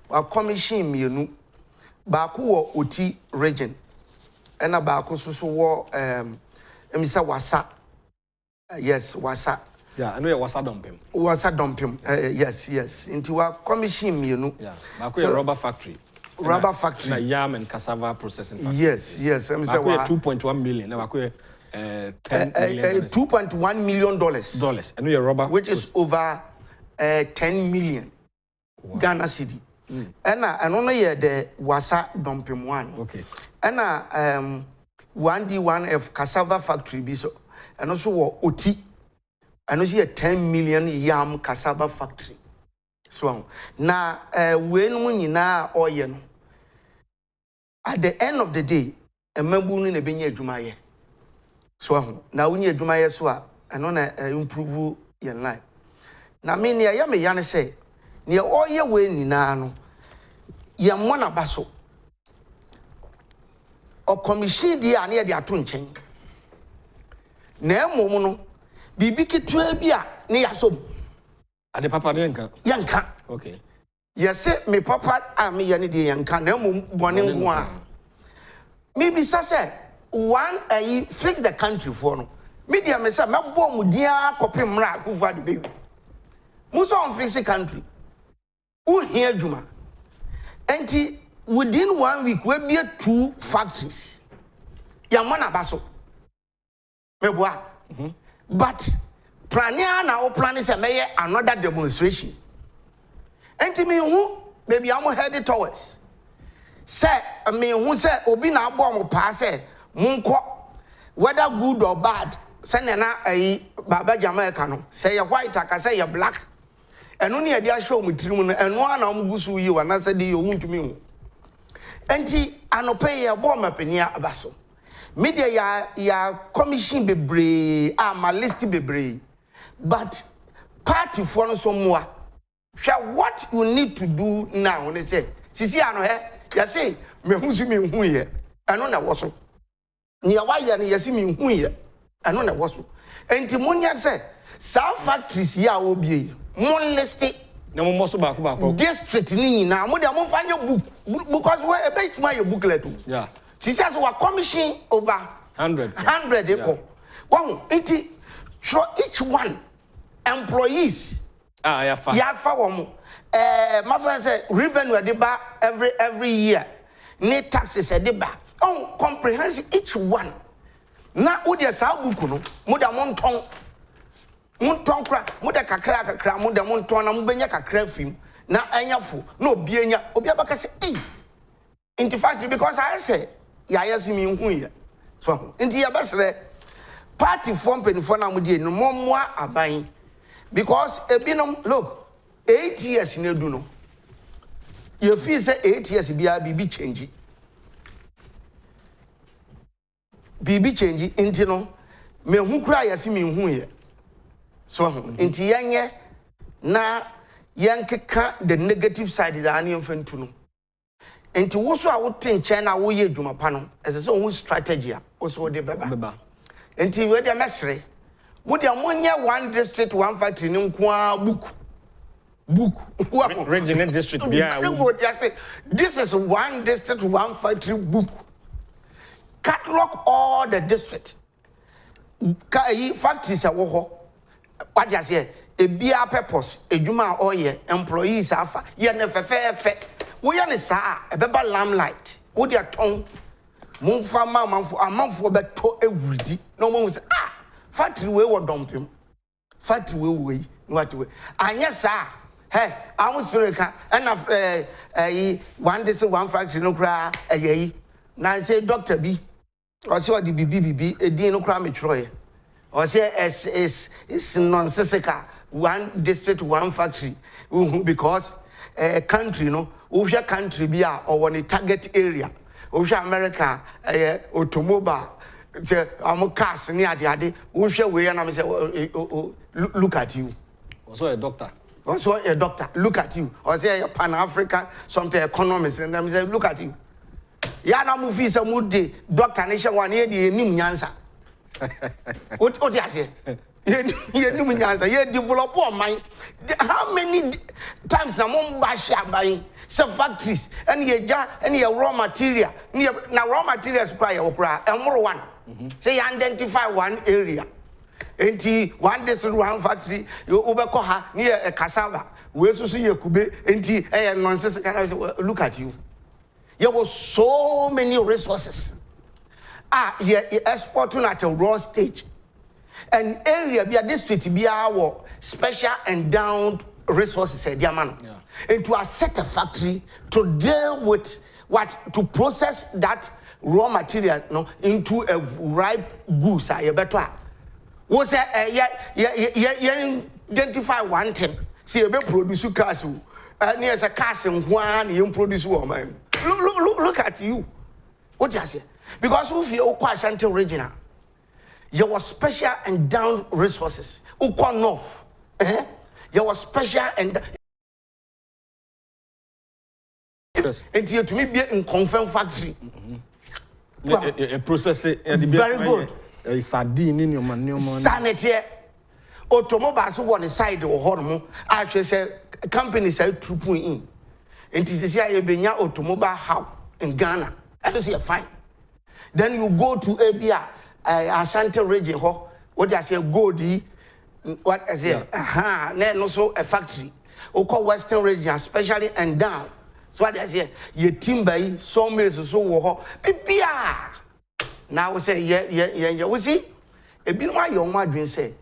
B: we commission mienu baako wo Oti region. Ena baako so wo emisa wasa. Yes, wasa.
A: Yeah, I know you wasa dumping.
B: Wasa dumping. Yes. Into wa commission mienu.
A: Yeah. Baako so, rubber factory.
B: Rubber factory.
A: Na yam and cassava processing factory.
B: Yes.
A: Baako 2.1 million. Na baako 10 million.
B: $2.1 million.
A: Dollars. I know your rubber.
B: Which is over 10 million. Wow. Ghana cedi. And only the wasa dumping one.
A: Okay.
B: And 1D1F cassava factory biso. And also Oti. And also a 10 million yam cassava factory. So now when we na oil at the end of the day a membu ni benye adwumaye. So now we need adwumaye so and on improve your life. Na me ne ya me ya ne say ne oil we nyina no ye mo na baso. O commission dia na ye de ato nchen. Na emom no bibi kitua bia ne yasom.
A: Ade papa ne
B: yanka.
A: Okay.
B: Yes, me papa me yani de yanka na emom bone nko a. Me bi say one fix the country for no. Media me say mebo mu dia kopim mra akufo-addo be. Mu so on fix the country. Who here adwuma. Enti within 1 week we be 2 factories. Ya mo na baso. Meboa. But plania na o plan is another demonstration. Enti me hu baby am headed towards. Say me hu say obi na abo mo pa say munko whether good or bad say na baba Jamaica no say you white aka say you black. Eno ne dia show mu tirim no eno ana mo gusu yi wana say de you ntumi hu. Enti anope ye bo mapenia abaso. Media ya commission bebre ma list bebre but party for no so more what you need to do now they say sisi ano ya say me hu si me hu ye eno na woso nia wa ya ne yesi me hu ye eno na woso enti monya say sa factories ya obie mon list
A: na mo moso ba ko
B: district ni nyina mo de mo fa nye book because we e be tuma your booklet.
A: Yeah.
B: She says we commission over 100 equal. One each one employees yafa wo my friend say revenue de ba every year ne taxes de ba on comprehensive each one na wo de sa book no mo da mo nton kra mo da kakra mo da mo nton na mo benya kakra fim na anyafo na obi abaka say in fact because I say ya yes me hu ye so nti ya besre party form penifo na mo die no mo aban because ebinom look 8 years na edu no you feel say 8 years bia bibi change nti no me hu kura yes me hu ye so nti yenye na yankeka the negative side that ani mfentu no nti wo so a wo ten chen na wo ye adwuma pa no ese so wo strategy a wo so de beba nti we de mesre wo de monye one district one factory ni nko book
A: regional district bia
B: this is one district one factory book catalog all the district factories a wo ho what you say e bia purpose adwuma oye employees afa ye ne fefefe wo ye ne saa e beba lamplight wo de aton monfa amanfo beto ewuridi no mo say factory we wo dompem factory we what we anya saa hey amusureka na one day so one factory no kra eyi na say doctor bi o say odi bibi edin no kra metroye o say is nonsensical one district one factory because country no wo hwe country bi a o woni target area wo hwe America automobile am cars ni ade wo hwe we na me say look at you
A: also a doctor
B: look at you or say a pan-African something economist and them say look at you ya na mu fi say mu de doctor ne hwe wan ye de enim nyansa o de ase ye enim nyansa ye develop on mind how many times na mo ba sha ban say factories and ye ja and ye raw material na raw materials kra ye okra emro one say identify one area enti one district one factory you obeko ha near cassava we susu ye kube enti nonsense can look at you there was so many resources ye export to at a raw stage an area be a district be our special endowed resources e man and to set a factory to deal with what to process that raw material no into a ripe goods ye better was identify one thing see a be produce cars and here's a cars and one you produce woman look at you what you say because if you quite original you was special and down resources north you was special and and you to me be in confirm factory
A: a process
B: very good
A: sardine in your man
B: sanity automobiles on the side of hormone actually say companies are trooping in and this is here be automobile hub in Ghana that is fine then you go to Abia Ashanti region what I say gold what I say then also a factory call Western region especially and down so what I say your timber sawmills so wo bibia now we say yeah we see e bi no ayo ma dwen say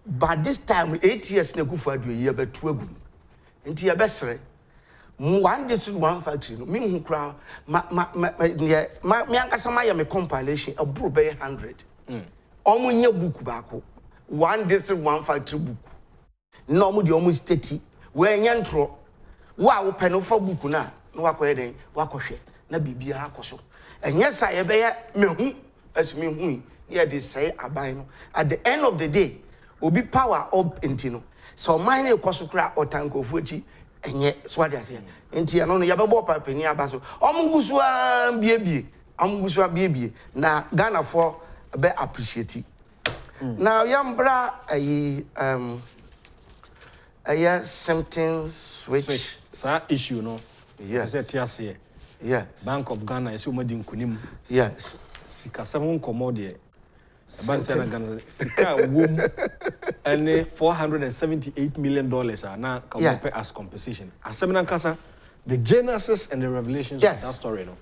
B: but this time 8 years na akufo-addo ye betu agum enti ye besere one district one factory no me hu kra me ankasa ma ye me compilation aburo be 100 omunye book baako one district one factory book no omu de omu state we enya ntro wa wo pe no fa book na wakoye den wakohwe na bibia akoso enye sa ye be mehu asumi hu ye de say aban no at the end of the day obi power up intino so mine ekoso kra otankofu echi enye swadi ase enti ya no ye be bo papani abaso omungusu biebie na Ghana for be appreciate now yambra yes, symptoms which
A: issue no.
B: Yes. Yes.
A: Bank of Ghana is umadi nkunim.
B: Yes.
A: Sika 7 commodity. Bank of Ghana sika wom and $478 million are now come as compensation. As kasa the genesis and the revelations of that story no.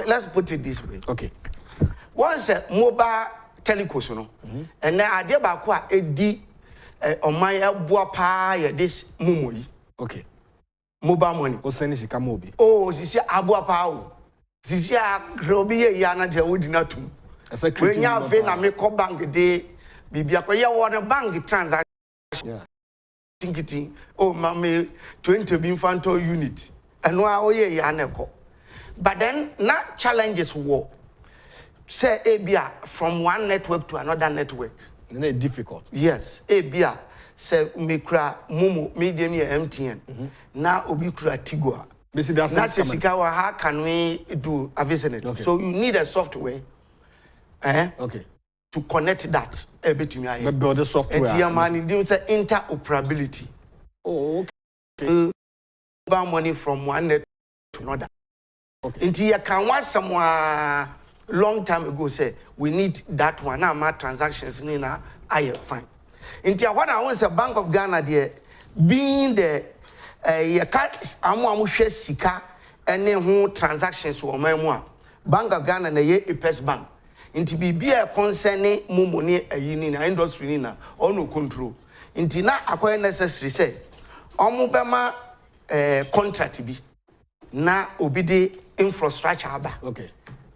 B: Let's put it this way.
A: Okay.
B: Once a mobile telecos no and then idea baako a edi omaya boa pa ya this mumoyi.
A: Okay.
B: Mobile money.
A: O send sika mobi.
B: Oh, sisi aboa pa o. Sisi a grobi ye ya na je wodi na tum. When you have na me ko bank de bibia ko ye wo bank transaction.
A: Yeah.
B: Thinking oh mama 20 infanto unit. And no ye ya na ko. But then not challenges war. Say ABA from one network to another network.
A: And it's difficult.
B: Yes, ABA say mikra mumu medium MTN. Now ubikra Tigua. That's how can we do a business? Okay. So you need a software.
A: Okay.
B: To connect that between
A: but build the software.
B: And man say interoperability.
A: Oh, okay.
B: Money from one network to another.
A: Okay.
B: Until you can watch someone long time ago say we need that one. Now my transactions in I fine. Until what I want is a Bank of Ghana there being the amu share sika any who transactions or my Bank of Ghana na ye press bank. Until be a concerning money a union industry na or no control. Until now acquire necessary say omubema contract be na obidi infrastructure aba.
A: Okay.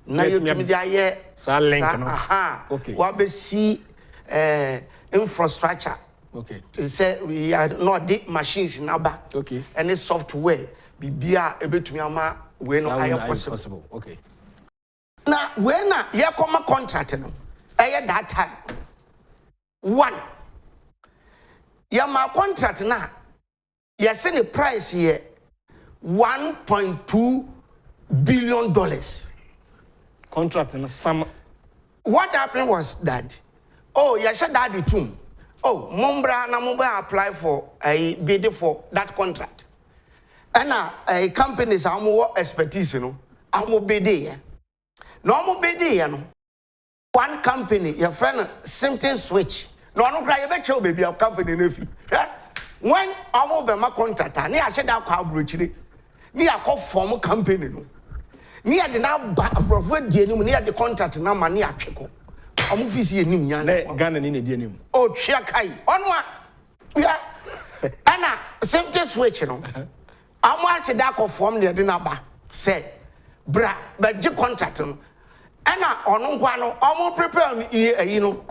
B: Na yotumidi aye
A: link no. Okay.
B: Wa be see infrastructure.
A: Okay.
B: To say we are not the machines in aba.
A: Okay.
B: Any software bibia ebetumi ama we no aye possible.
A: Okay.
B: Na we na ye come contract no. Aye that time. One. Ya ma contract na you see the price here $1.2 billion.
A: Contract in some.
B: What happened was that, oh, you should add the tomb. Oh, Mumbra na Mumba apply for a bid for that contract. And a company's more expertise, you know, I'm bid there. No bid there, one company, your friend, symptom switch. No, cry about your baby, your company, nephew. When I'm over my contractor, near I said that car brutally, near a former company. Near the now profit, near the contract, now money at Chico. I'm officially Ghana in a denim. Oh, Chiakai, on what? Yeah, Anna, symptom switch, you know. I'm watching that form near the number. Say, bra, but the contract, Anna, on one, almost prepare me, you know,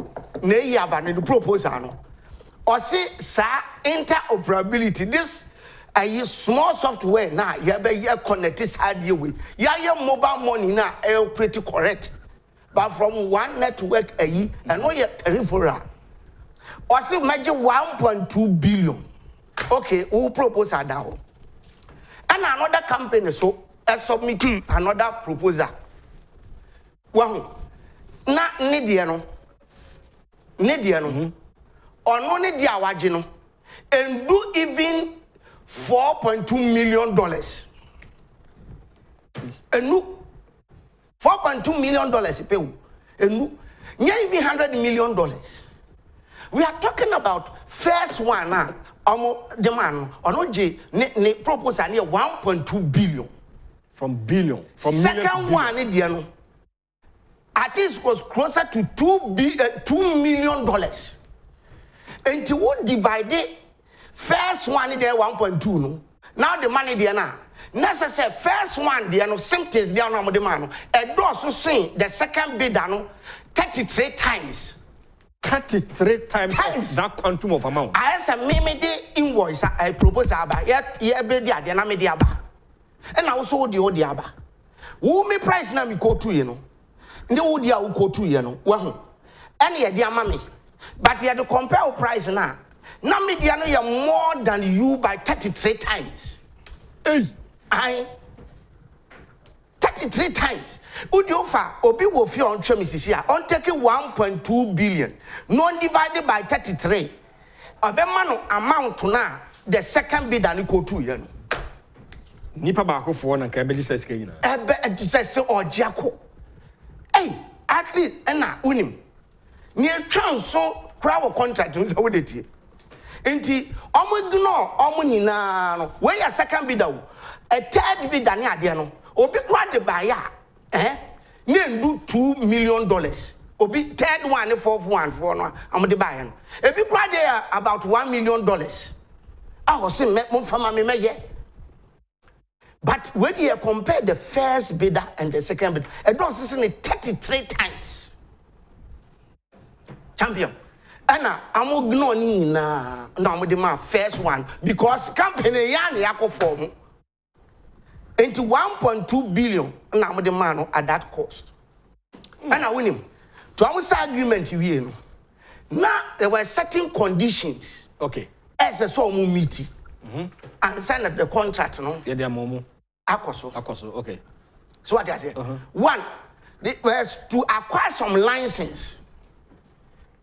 B: nay, yavan in the proposal. Or see, sir, interoperability. This small software now, you have connected hardware with. Your mobile money now is pretty correct. But from one network and no yet peripheral. Or see, imagine 1.2 billion. Okay, who propose that? And another company so submitting another proposal. Wow. Na Nidiano. Or no need the awajino and do even $4.2 million. And no $4.2 million pay and no even $100 million. We are talking about first one now. The man or no J proposal near 1.2 billion.
A: From billion. From
B: second one Indiano. At least was closer to $2 million. And you would divide it. First one there 1.2 no. Now the money there now. Necessary first one there no symptoms there no the man. And also saying the second bid no 33 times.
A: 33 times that quantum of amount.
B: I said me the invoice I propose about yeah be there na me there ba. And also the odi aba. Who me price na me go to you know. Ndi wo dia wo go to you know. Wa and ye dia ma me. But you have to compare price now. Now media no you more than you by 33 times.
A: Hey,
B: I 33 times. Udiofa, Obi will feel on Tremisisia, on taking 1.2 billion, non divided by 33. Obemano amount to now, the second bid and equal to yen.
A: Nipa bako for one and Kabeli says Kena.
B: Says or Jaco. Hey, at least, and now, unim. Near chance so crowd contract with it. Enti, omugno, omunina, where a second bidder, a third bid than Yadiano, Obi grad the buyer, Name do $2 million. Obi third one, fourth one, for no, I'm the buyer. If you grad there about $1 million, I was saying, make from me, but when you compare the first bidder and the second bidder, it does listen 33 times. Champion. Anna, I'm ignoring now my first one because company yan yako form into 1.2 billion now the man at that cost. And I win him. To our agreement you now there were certain conditions.
A: Okay.
B: As a so meeting. And sign the contract, no?
A: Yeah, they are momo.
B: Akoso.
A: Okay.
B: So what I say? One, was to acquire some license.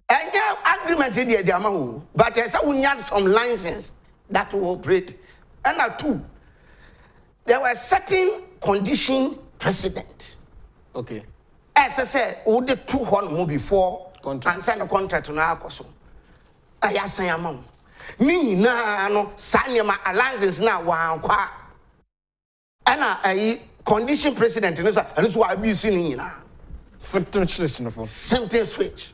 B: And yeah, agreement in the amount, but there's some license that will operate. And now two, there were certain condition precedent.
A: Okay.
B: As I said, would the 200 move before
A: contract
B: and sign a contract to Akoso? I say amount. Ni na no sanyama alliances na wa kwa ana a condition president no so and so abuse ni na
A: symptom switch no for
B: symptom switch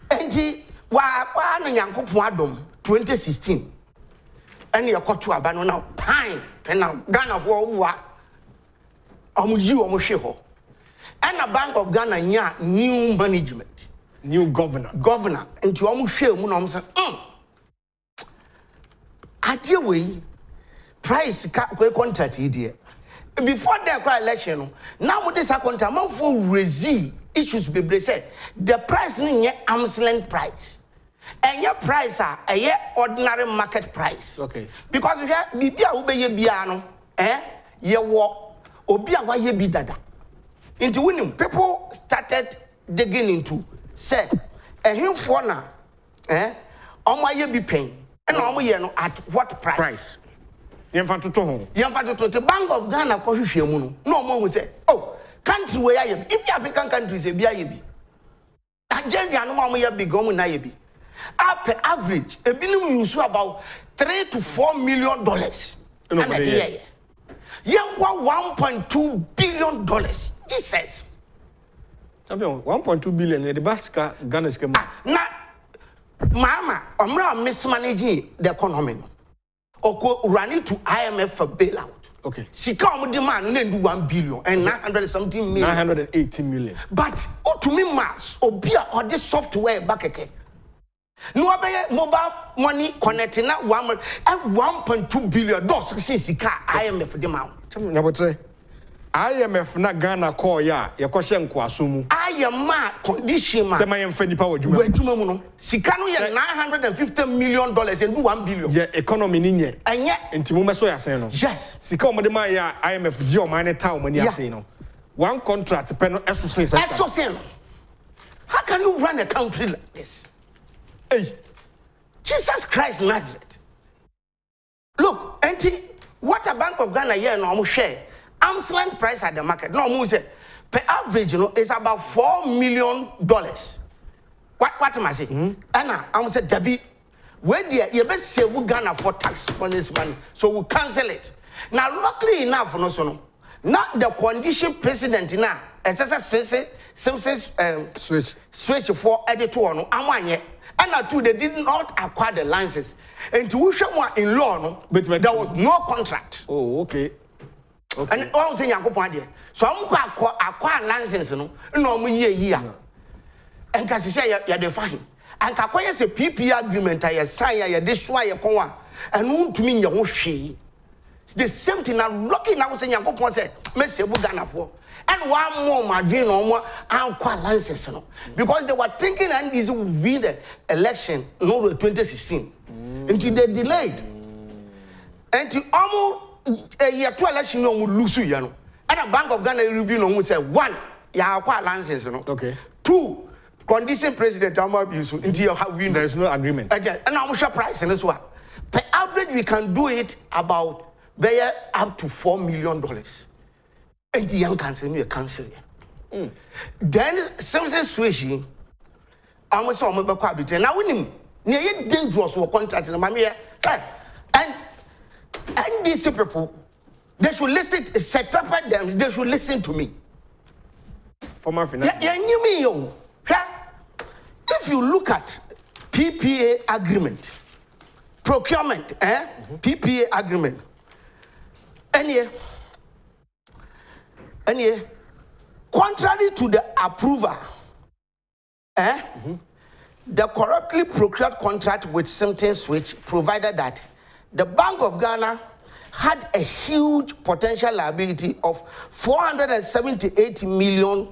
B: enti wa na Nyankopon adom 2016 and your kotu aba no na pine na Ghana for wa omuji omuhwe ho and a Bank of Ghana nya new management,
A: new governor
B: into omuhwe mu no say Adia way price contract idea. Before the election, now with this contract, man for raise issues be say the price ni arm's length price. And your price are a ordinary market price.
A: Okay.
B: Because we have bibia ubeye biano, ye walk obia wa ye bi dada. Into winning, people started digging into say and him for na my ye be paying. And at what price?
A: The
B: Bank of Ghana, no one will say, oh, country where I am. If the African countries, a BIB. Nigeria, no one will be going to per average, a minimum you saw about $3 to $4 million. And a year. Young $1.2 billion. Jesus.
A: 1.2 billion, the Basque Ghana scheme.
B: Mama, I'm mismanaging the economy. Or running to IMF for bailout.
A: Okay.
B: Sika demand do 1 billion and 900 something million.
A: 980 million.
B: But to me, mass or this software back again. No mobile money connecting now 1.2 billion. Those Sika IMF demand.
A: IMF na Ghana call ya question kwasumu.
B: I am ma condition ma.
A: Say my friend nipa wadwuma.
B: Wadwuma mu no. Sika no ye $950 million and do 1 billion.
A: Yeah, economy ni nye.
B: Enye.
A: Enti mo meso ya sen no.
B: Yes.
A: Sika o mo de ma ya IMF gi o man town mo ni asen no. One contract pe no SOC.
B: How can you run a country like this?
A: Hey.
B: Jesus Christ Nazareth. Look, enti what a Bank of Ghana here no share. Arm's length price at the market. No, more say per average, it's about $4 million. What am I saying? Anna, I'm saying Debbie, when you best save Ghana for tax on this money, so we cancel it. Now, luckily enough, no, not the condition precedent now. As I said, switch for editor no, and two they did not acquire the licenses. And to wish one in law, no, but there was no contract.
A: Oh, okay. Okay.
B: And all saying so I'm acquire license no year. And can say you define. And Kakoya say PP agreement I sign ya this why you come and won't to mean your she. The same thing I'm looking now saying Yankopon say Messi Ghana for. And one more margin or more acquire license because they were thinking and is win the election no 2016 until they delayed. And to almost a year to election no lose you know. And a Bank of Ghana review no say one, ya kwa license no.
A: Okay.
B: Two, condition president Amabisu into your have
A: there is no agreement.
B: Again, and I'm sure price in this one. Per average, we can do it about up to $4 million. And the young cancer, you cancel. Then, something switching. I'm also on my quality. Now, when him near dangerous for contracts in my and these people, they should listen, set up at them, they should listen to me.
A: Former finance.
B: Yeah, you mean you. If you look at PPA agreement, procurement, PPA agreement, any contrary to the approval, the correctly procured contract with something switch provided that the Bank of Ghana had a huge potential liability of $478 million.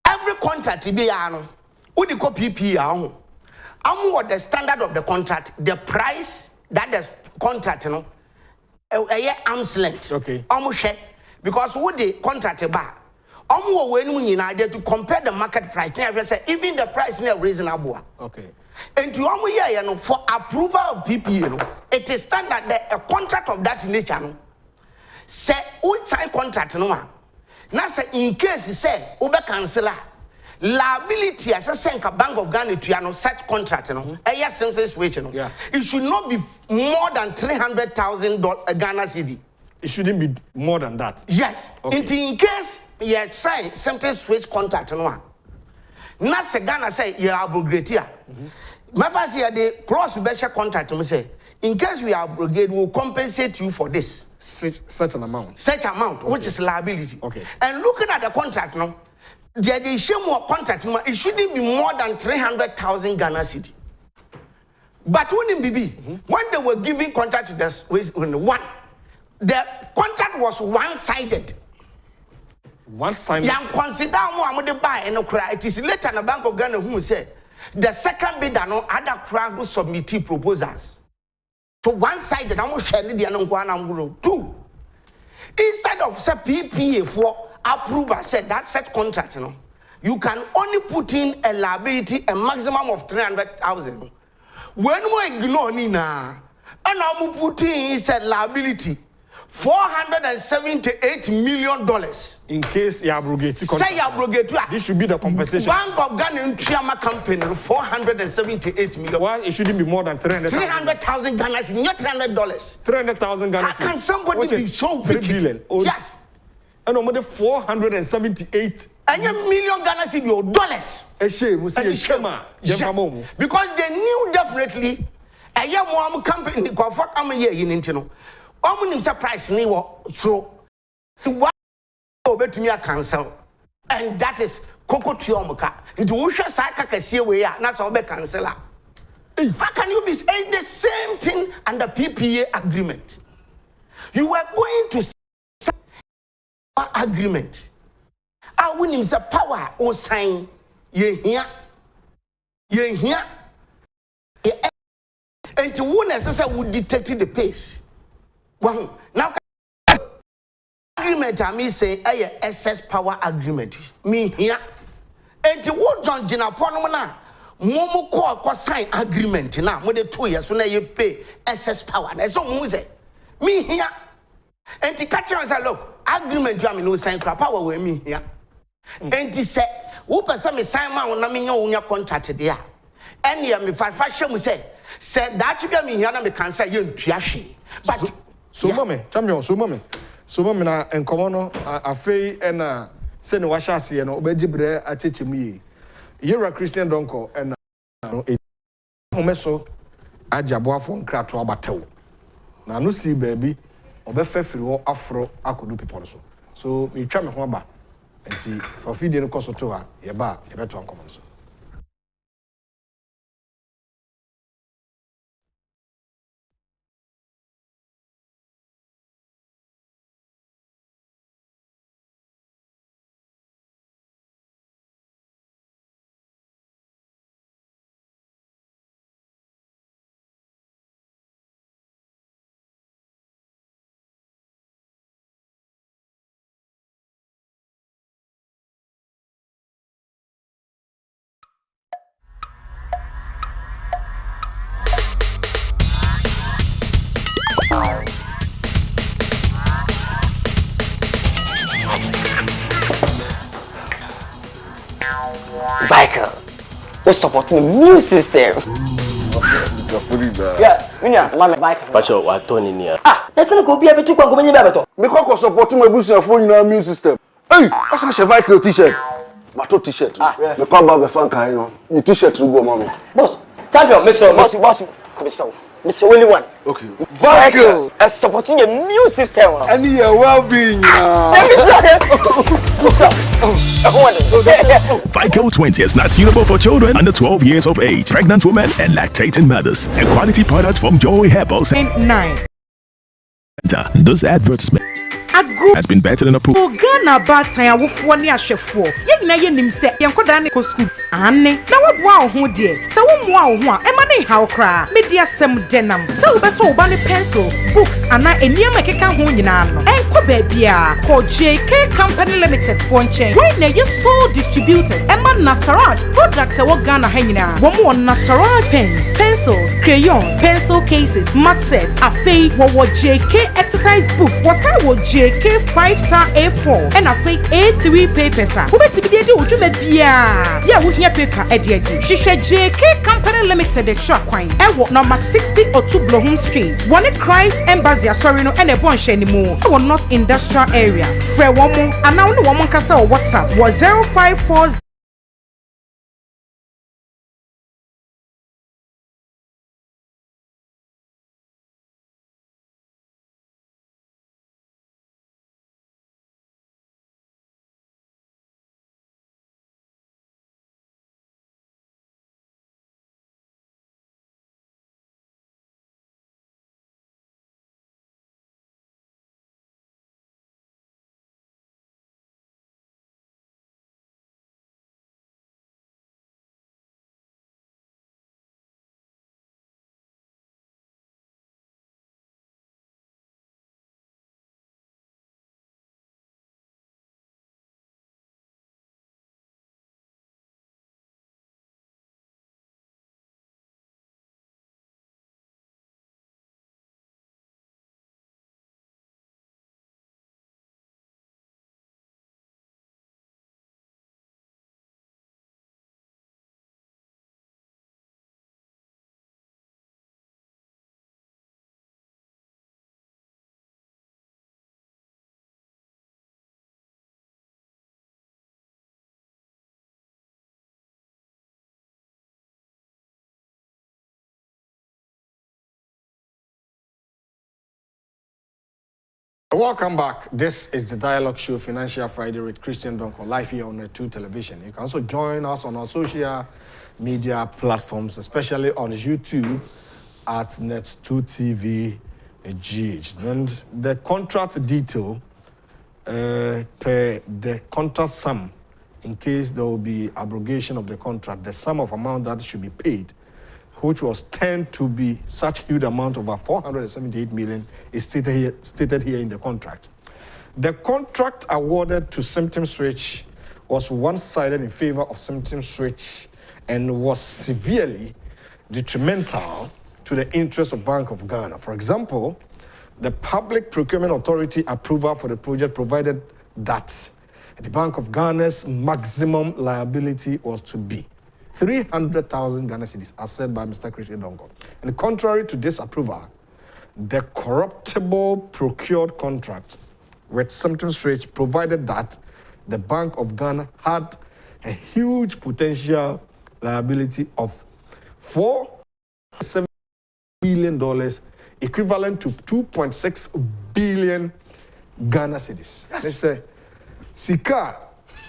B: Every contract be ano, who the PPA what the standard of the contract, the price that the contract arm's length.
A: Okay.
B: Because what the contract ba, to compare the market price. Even the price is reasonable.
A: Okay.
B: And to for approval of PPA, it is standard that a contract of that nature say which sign contract no one. Now say in case you say over canceller liability as a Bank of Ghana to such contract
A: Yeah.
B: it should not be more than $300,000 Ghana cedi.
A: It shouldn't be more than that.
B: Yes.
A: Okay.
B: In case you sign something switch contract no one. Not say Ghana say you are abrogate here. My first year the cross special contract say in case we abrogate we will compensate you for this.
A: Such an amount.
B: Such amount, okay. Which is liability.
A: Okay.
B: And looking at the contract now, the issue more contract, it shouldn't be more than 300,000 Ghana cedi. But when when they were giving contract to the contract was one-sided.
A: One-sided.
B: You consider more the buy and it is later in the Bank of Ghana who said the second bidder no other crowd who submitted proposals. So one-sided, I'm share the two. Instead of say PPA for approval, said that such contract, you can only put in a liability a maximum of 300,000. When we ignore Nina, and I'm putting in said liability $478 million.
A: In case you abrogate contract.
B: Say you abrogate.
A: This should be the compensation.
B: Bank of Ghana and Chiama company $478 million.
A: Why it shouldn't be more than 300,000?
B: 300,000 Ghana cedi, not $300.
A: 300,000 Ghana cedi.
B: How can somebody be so
A: 3
B: wicked?
A: billion.
B: Yes.
A: And over the 478.
B: And a million Ghana cedi or dollars.
A: A shame.
B: Yes. Because they knew definitely a young mom company for a year in Intino. Price ni so to me a cancel. And that is Coco Tiomoka. Into Usha Saka Kasia, that's all be cancel. How can you be saying the same thing under PPA agreement? You were going to sign agreement. I win him power or sign ye here. And to one as would detect the pace. Well, now agreement I mean say a excess power agreement. Me here. And to what John Jinaponona Momo ko sign agreement now. More than 2 years so now you pay excess power. That's all Mose. Me here. And to catch us look, agreement you no sign power with me here. And to say, who person me sign man na me your contract there. And ya me fashion we say that you be me here na me cancel you ntuashi. But
A: so mommy, champion, so mommy na enkomo no afei na se ne washa ase no obeji bre achechemu yi. Yera Christian Donkor na no homeso Agyapong nkrato abatew. Na no si baabi obefa firi ho afro akodu people so. So me twa me ho aba. Enti for video no koso to ha ye ba ye beto ankomo so.
C: Michael, we support the new system. Yeah, Mama Michael.
D: But you are turning here.
C: Ah, let's not go be able to go in the
E: Me ko support my boost your phone in new system. Hey, what's a Michael t-shirt? Mato t-shirt. Me ko ba be fan kan no. Ni t-shirt go mama.
C: Boss, champion, Mr. Willie one.
E: Okay.
C: Michael, supporting a new system.
E: Any your well-being.
F: FICO 20 is not suitable for children under 12 years of age, pregnant women, and lactating mothers. A quality product from Joy Herbals.
G: 9.
F: This advertisement has been better than approved.
G: Ghana batan awofo ne ahwefo ye na ye nim se ye nkoda ne ko school ane na wo boa wo ho de se wo moa wo ho a e ma ne hawo kra media sem denam se wo beto wo ba ne pencils books ana eniam ekeka ho nyina no enko ba bia ko JK Company Limited for nchen we na ye sole distributors e ma Natural products e wo Ghana ha nyina wo mo Natural pens, pencils, crayons, pencil cases, mat sets, afei wo JK exercise books wo say wo JK 5-star A4 and a fake A3 papers. Who bet to be the Ujuma Bia? Yeah, we hear paper at the edge. She said JK Company Limited, the truck coin. And what number 60 or 2 Bloham Street. One Christ Embassy, sorry, no, and a bunch anymore. Our North Industrial Area. Fre Woman, and now the woman can say WhatsApp was 0540.
A: Welcome back. This is the Dialogue Show, Financial Friday with Christian Donkor, live here on Net2 Television. You can also join us on our social media platforms, especially on YouTube at Net2 TV GH. And the contract detail per the contract sum, in case there will be abrogation of the contract, the sum of amount that should be paid, which was tend to be such huge amount over 478 million, is stated here in the contract. The contract awarded to Symptom Switch was one-sided in favor of Symptom Switch and was severely detrimental to the interests of Bank of Ghana. For example, the Public Procurement Authority approval for the project provided that the Bank of Ghana's maximum liability was to be 300,000 Ghana cedis, as said by Mr. Christian Donkor. And contrary to this approval, the corruptible procured contract with Symptom Switch provided that the Bank of Ghana had a huge potential liability of $4.7 billion, equivalent to 2.6 billion Ghana cedis. Yes. They say, Sika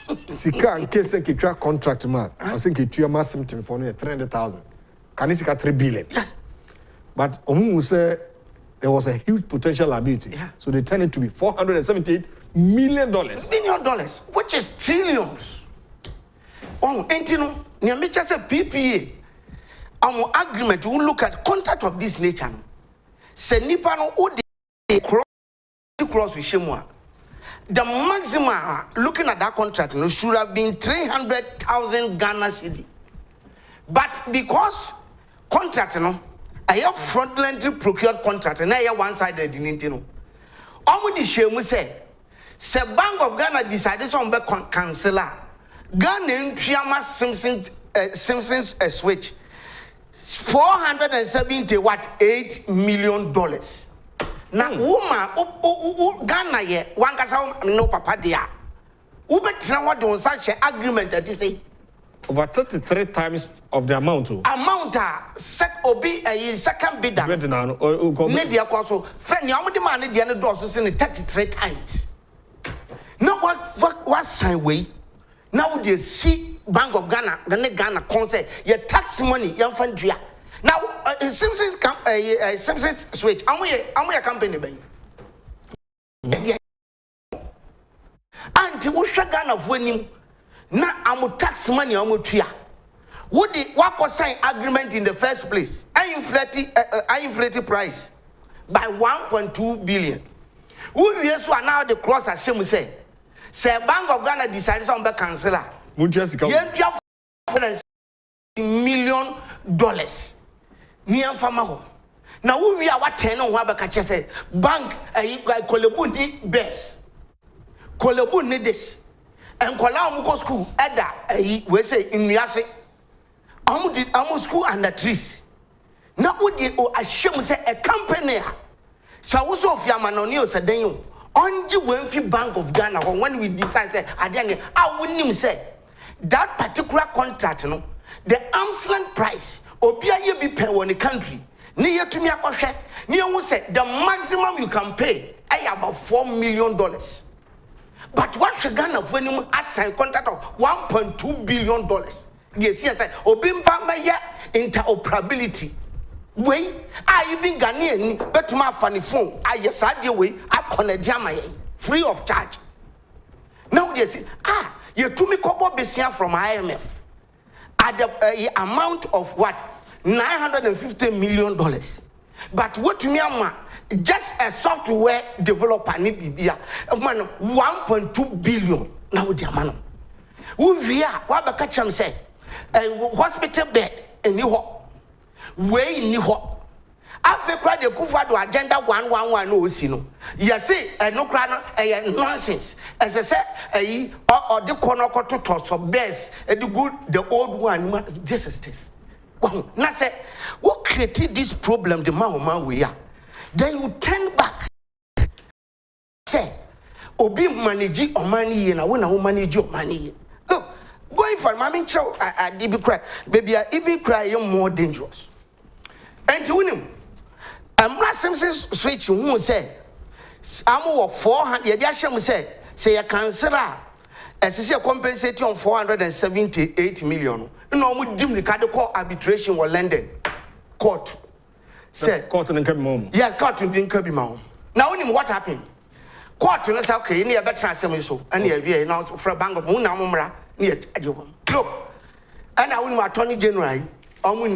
A: in case you contract man, I think it's your mass symptom for 300,000. Can you see 3 billion? Yes. But Omu say there was a huge potential liability. Yeah. So they turned it to be $478 million.
B: Million dollars, which is trillions. Oh, and you know, near me just a PPA. Our agreement will look at contract of this nature. Say Nipano Ode cross with Shemwa. The maximum looking at that contract should have been 300,000 Ghana cedi. But because contract, I have fraudulently procured contract, and I have one-sided didn't All the shame we say Bank of Ghana decided on be canceller. Ghana in Triama Simpsons switch $478 million. Now, woman, Ghana ye one kasa no papa dia. Ube trawa don such agreement that say
A: over 33 times of the amount.
B: Amount obi a second bidder. Media also feni amudi man dia no do so 33 times. Now what sign way? Now they see Bank of Ghana, the Ghana concert, your tax money, young Fandria. Now, Simpsons switch. I'm a company, baby. And who shall Ghana when him? Now, I'm tax money, I'm a tria. Would the what was sign agreement in the first place? I inflated price by 1.2 billion. Who yes, now the cross as Shemu say. Say Bank of Ghana decided on the canceller. $1 million. Near Famaho. Now we are what 10 on Wabaka said. Bank Kolebundi best. Kolebun this. And Kolamuko school, Ada, we say in Miase. Amu school and the trees. Now would you assume say a company? So also of Yamanonio said, then only when Bank of Ghana or when we decide say I wouldn't say that particular contract, no, the arm's length price obia ye be pay on the country. Near to me akoshe, near who say the maximum you can pay about $4 million. But what should Ghana when you assign contract of $1.2 billion? Yes, yes, obimba maya interoperability. Way, I even Ghanaian, but my funny phone, I yes, I way, I connect free of charge. Now they say, you to me kobo besia from IMF at the amount of what? $950 million. But what to me, just a software developer need be 1.2 billion. Now, dear man, we are what the catch say a hospital bed in New York. Way in New York. After cried the akufo-addo agenda 1110 no. You see, no crana nonsense. As I said, or the corner to toss of best, the good, the old one. This is this. Well, not say what created this problem, the man we are. Then you turn back. Say, Obi manage or money, and I want to manage your money. Look, going for mommy chow, I did cry. Baby, I even cry, you're more dangerous. And to win I'm Simpsons switch who say I'm 400 Yasham say a cancer as a compensation on 478 million. No more dim the call arbitration or London court. Say
A: court and come
B: yes, court in Kirby Mount. Now what happened? Court let's okay, near better so and near now for a bank of Munamura near Agyapong. Look, and I win my Attorney General. Now what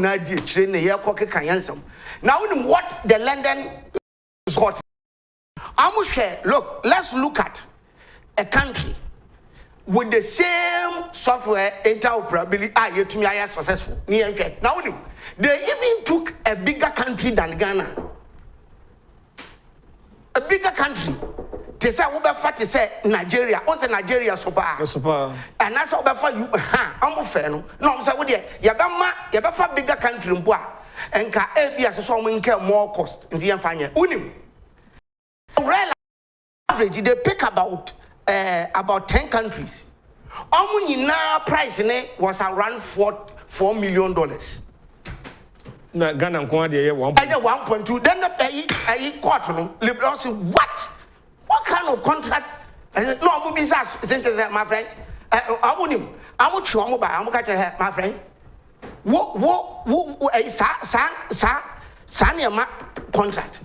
B: the London court? Look, let's look at a country with the same software interoperability. To me, I am successful. Now they even took a bigger country than Ghana. A bigger country. They say to say Nigeria. Also Nigeria super. And that's how for you. I'm fair. No, I'm saying you bigger country and can more cost in the final. Real average they pick about 10 countries. Now price was around $4 million.
A: Na Ghana kwade
B: 1.2. Then the court liberal say what? What kind of contract? No, I'm business. My friend. I want him. I'm not sure I'm catch my friend. Sanya contract.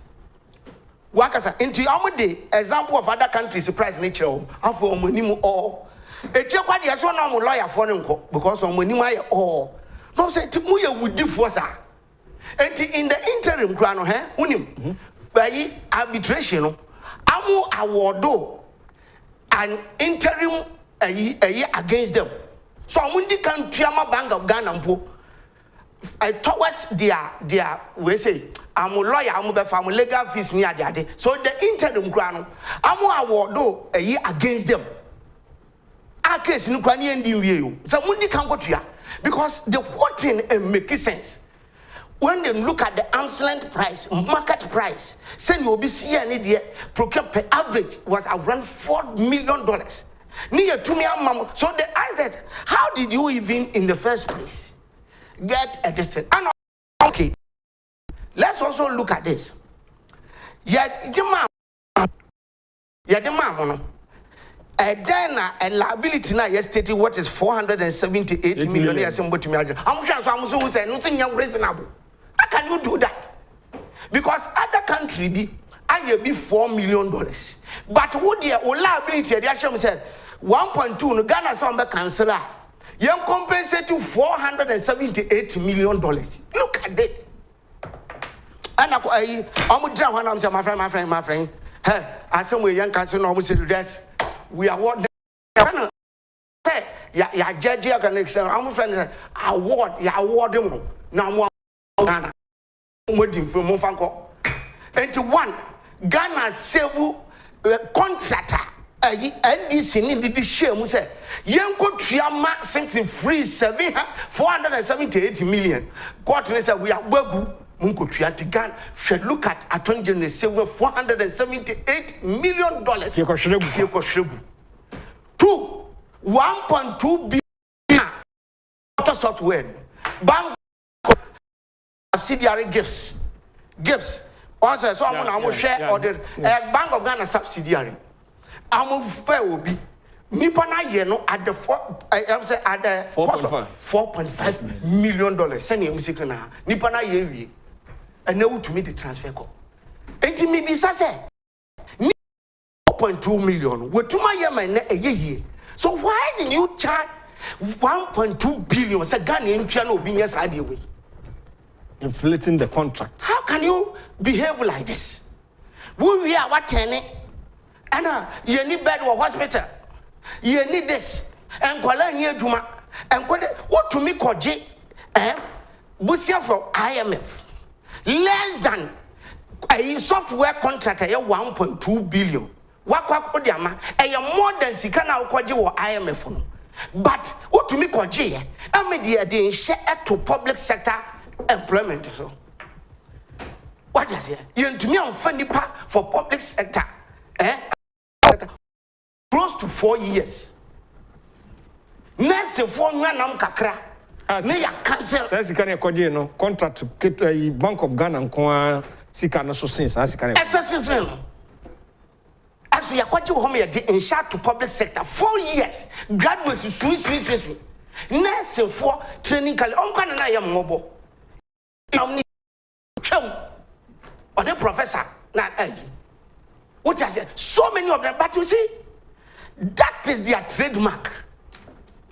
B: Wakasa into the example of other countries price nature. After money all. A check what you saw no lawyer for because of money my all. No say to mu would do for sir. And in the interim crown unim by arbitration. Amu awardo an interim a year against them. So Mundi can Triama Bank of Ghana towards their we say I'm a lawyer, I'm a legal fees me at the so the interim grant, I'm awardo a year against them. Sa case no kwani endi wie yo. So mundi kan go tua because the whole thing make sense. When they look at the arm's length price, market price, say you be see any there procure per average was around $4 million. Near to me, so they asked that, how did you even in the first place get a distance? And okay, let's also look at this. Yeah, the man, then a liability now yesterday what is 478 million. I'm sure I'm so saying nothing reasonable. How can you do that? Because other country I be $4 million. But who the liability they actually said 1.2 no Ghana some cancel. You compensate to $478 million. Look at that. And I'm saying my friend. Hey, I say we young cancel no say that we are what say ya judge ya can excel. I'm friend award ya award them now Ghana. Waiting for Mofanko. And one Ghana several contractor NDC need the shame say Yanko Triama something free 478 million. Quarter say we are Webu Munko Triati Gan should look at Attorney General silver $478 million. Two 1.2 billion software bank subsidiary gifts. Also, so I'm going to share or the Bank of Ghana subsidiary. I'm fair will be Nipana yeno at the 4.5 million dollars. Send him sikana Nipana ye and now to me the transfer call. And to me be say 4.2 million. What to my year a year. So why did you charge 1.2 billion? Say Ghanaian channel being yes idea way.
A: Inflating the contract.
B: How can you behave like this? We are what tenny? And you need bed or hospital. You need this. And Kuala near Juma. And what to me call J? Busia from IMF. Less than a software contract, 1.2 billion. What Odiama? A more than Sikana Kwaji or IMF. But what to me call J? I mean, they share to public sector employment. So what does it? You to me on funny part for public sector. Close to 4 years. Next 4 years, I'm kakra. Me ya cancel.
A: Says you can't no contract to get a Bank of Ghana and Sikana so since as you can. As we are quite home here, in share to public sector 4 years. Graduates sweet. Next 4 training college. I'm na yam mobile. Or the professor, not what I said, so many of them, but you see, that is their trademark.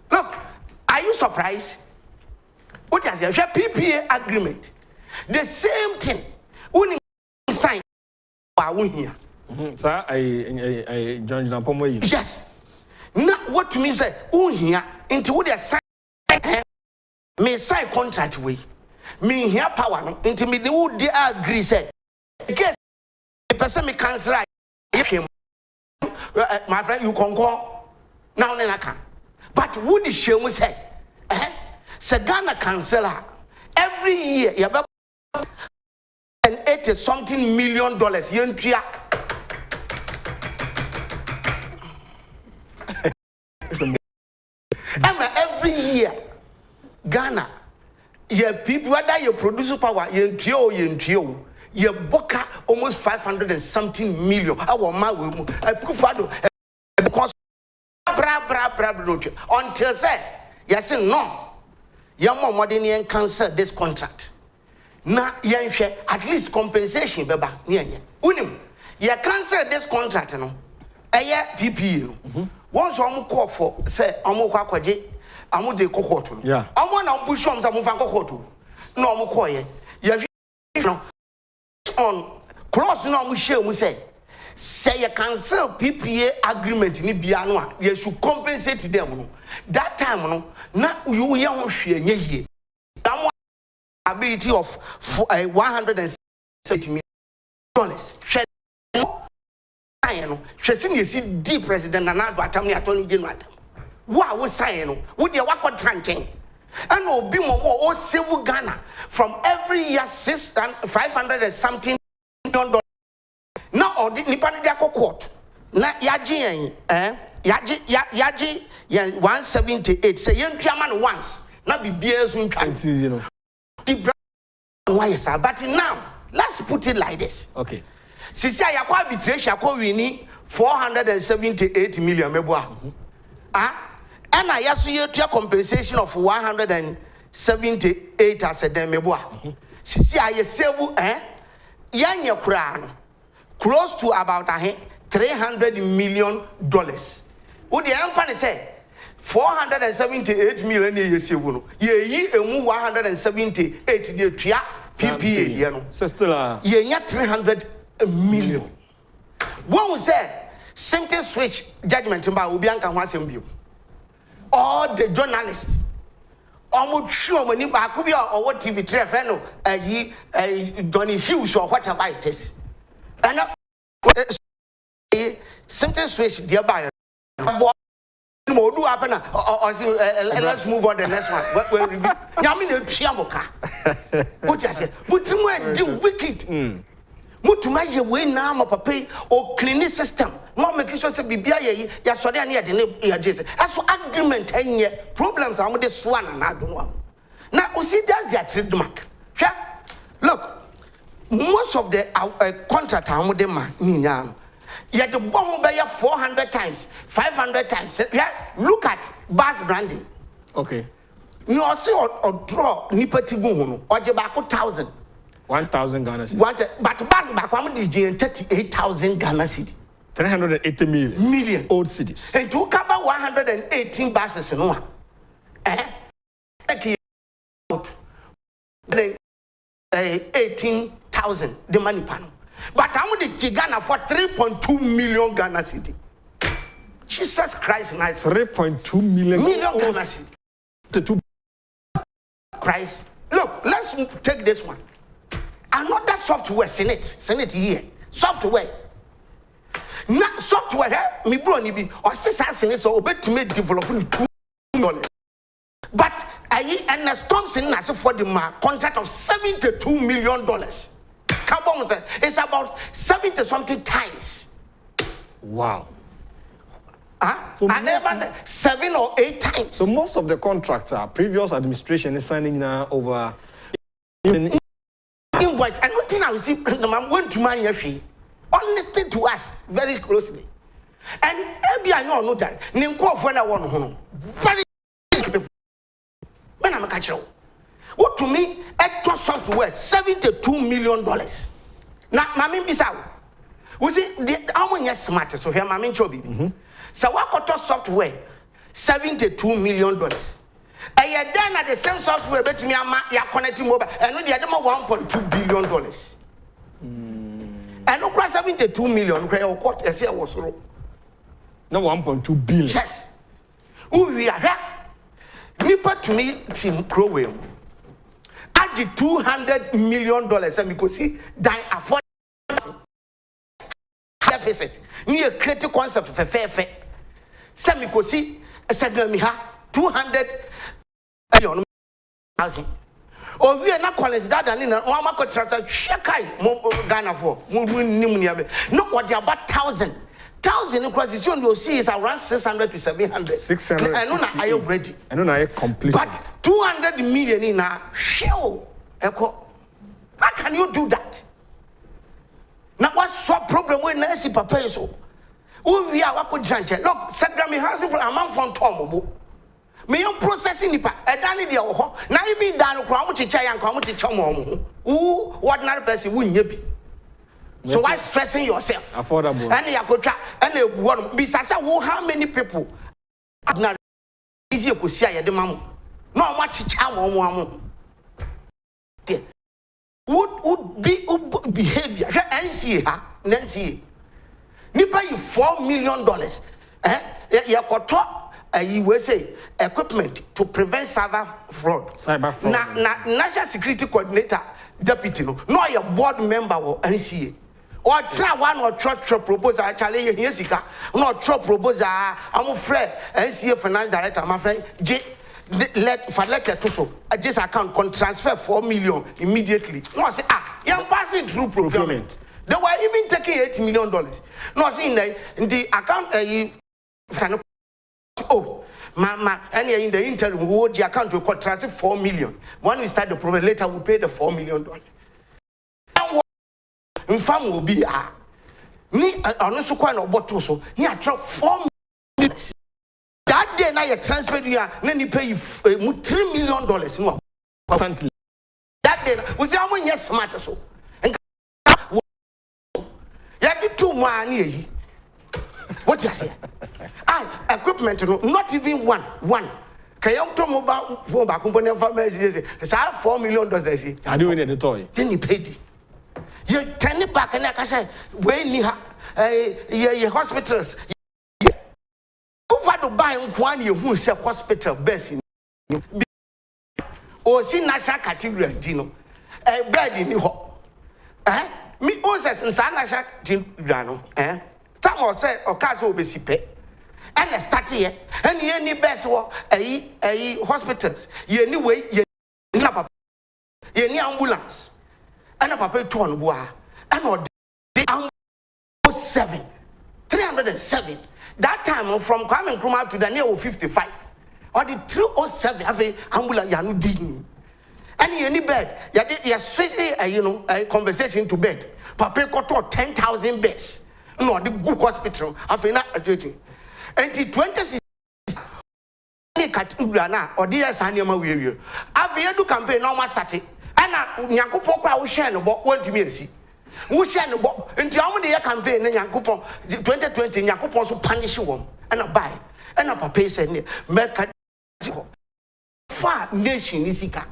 A: Look, are you surprised? What I said, PPA agreement, the same thing. When you sign, here. Sir, I joined Napomo.
B: Yes. Now, what to me say, here into what they sign, may sign contract way. Me here power into me the would they agree say because the person me cancel him my friend you concur now I can but would the shame say Ghana canceller every year you have and $80 something million yentria every year Ghana your people, whether you produce power, you book almost 500 and something million. Our man akufo-addo because until said, yes, no, young modern cancel this contract. Now, at least compensation, beba, unim, you cancel this contract, no, a year PPE. Once I'm call for, say, I'm kwaje. I'm de kokoto.
A: Yeah.
B: I'm one on push on some kokoto. No, I'm quiet. You on close now, we share, we say you cancel PPA agreement in Bianoa. You should compensate them. That time, no, not you young share ye. That ability of $170 million. She seen you see deep president and not Attorney General. Wa wo sign no. Wo de wa contracting. And obi mo o save Ghana from every year 500 and something $million. Now or the nipa de court. Na yaji yaji 178 say yentwa once. Na bibia so ntwa. Why is that? But now let's put it like this.
A: Okay.
B: Sisi ayakwa arbitration akwa wini 478 million meboa. And I ask you to compensation of 178 as a demeboa. Sisi aye save yanya kran close to about $300 million. Would the emphasis say 478 million ye save ye emu 178 ye tria PPA ye no. Sister ye nya 300 million. One say same switch judgment mba obi anka ho asem bio. All the journalists almost sure when you back or what TV friend Donny Hughes or whatever it is. And something switch thereby. Let's move on to the next one. Yamina Chiamoka. What I said, but the wicked. Mutuma ye we na ma papa o cleaning system no make sure say bibia ye ya sori an ye de ne ya jese aso agreement enye problems am de so an na do na o see that their trademark look most of the contract am de ma ninya ye de bomb be 400 times 500 times look at bus branding.
A: Okay.
B: No see or draw nipati gu ho no o je ba ko 1000
A: 1,000 Ghana cedi.
B: But back I'm DG 38,000 Ghana cedi.
A: 380 million old cities.
B: And to cover 118 buses no. 18,000 the money pan. But I'm the Ghana for 3.2 million Ghana cedi. Jesus Christ, nice.
A: 3.2 million
B: Ghana cedi. Christ. Look, let's take this one. Another software, Senate here. Software. Not software, me bro ni bi. Or Senate so obet to me develop $2 million. But and Thompson has for the contract of $72 million. Carbon said it's about 70 something times.
A: Wow.
B: So I never 7 or 8 times.
A: So most of the contracts are previous administration is signing now over
B: invoice. And one thing I will see, I'm going to mind your fee. Listen to us very closely. And maybe I know that. Ninko when I want home. Very when I'm a catcher. What to me, extra software, $72 million. Now, Mammy Bissau. We see the how many smart so here, Mammy Chobi. So what got software? $72 million. And you done at the same software, but me you are connecting mobile, and the other $1.2 billion. And no price $72 million. Where court I say was wrong.
A: No 1.2 billion.
B: Yes. Who we are here? Nipa to me team Crowell. Add the $200 million, and because see, die afford deficit. Near creative concept for fair. Semi kosi segment me ha 200 million housing. Oh, we are not calling that and in one contractor shakai Ghana for no what they about 1,000 across the zone you see is around 600 to 700.
A: 600.
B: I know I already.
A: I know I complete.
B: But 200 million in a show. How can you do that? Now what's your problem with Nancy Papa so? We are what giant. Look, Sagrami has for a man from Tomobo. Me young processing nipa. A danny the oho. Now you be done. Come to Chai and come to Chomo. Who what another person wouldn't you be? So why stressing yourself?
A: Affordable.
B: And you could try and one. Besides, how many people? Not easy to see the mamu. No much charm. Would be behavior. NC Nancy. Nipa you $4 million. You got talk. You will say equipment to prevent cyber fraud.
A: Cyber fraud.
B: National security coordinator deputy no your board member or NCA. or try one or try proposal actually yesika no try proposal I'm friend NCA finance director my friend let to so this account can transfer 4 million immediately. No, I say you're passing through procurement. They were even taking $8 million. No, I see in the account and in the interim the account will transfer 4 million. When we start the program later we pay the $4 million. In farm will be me also quite a bottle so near 4 million. That day now you transfer you then you pay $3 million. No, that day we say how many smart so and you have 2 money. What you say? Equipment not even one. Can you tell me about phone back company farmers? It's $4 million.
A: I do need the toy.
B: Then you paid. You turn it back and like I said, when you your hospitals. Over to buy one you who say hospital best in or see national category, Gino. A bed in the me also in Sanasha Grano, Some will say, or Caso Besipe, and a start here, and any best work a hospitals, ye anyway, ye ambulance, and a papa to on bois, and or 307. That time from Kwame Nkrumah to the near 55, or the 307 have a ambulance yanu ding. And any bed, you switch a conversation to bed. Papa got 10,000 beds. No, the good hospital. I've been not judging. And the 26 or dear Sanyama will. I've here to campaign no more started. And Yakupo will share about 1 to me. Who share about into how many campaign in Yakupo 2020 Yakupo so punish one and a buy and a papa said, make far nation is ika.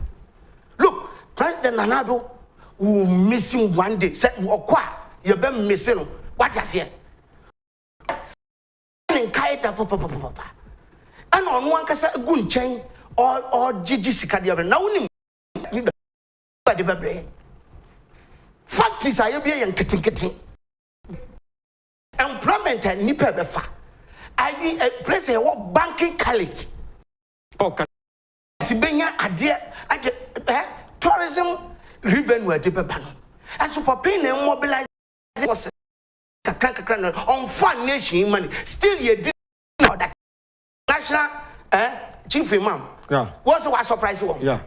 B: Look, President Nanado who missing one day said, or qua, you've been missing. What is here? And on one case, a good chain or Gigi Sicadia. Now, the brain. Factories are here and getting employment and Nipebefa. I mean, a place a banking college. Okay. Sibenya idea tourism revenue at the Pepano. As for paying and mobilize on fun nation money. Still, you didn't know that national chief imam.
A: Yeah.
B: What's the surprise one? Yeah.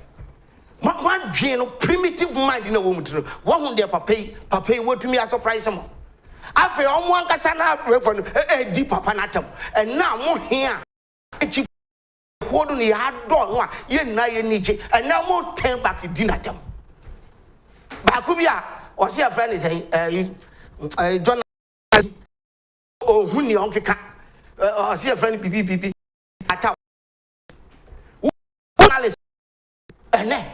B: One primitive mind in a woman. One who their papa, what to me a surprise some. After on one casana a deep papanatum, and now more here. Chief holding the hard door, you know you need it, and now more 10 back in dinner. Bakubia, or see a friend is saying, John. Oh, who knew Uncle Cat? See a friend, BB. Attack. And then,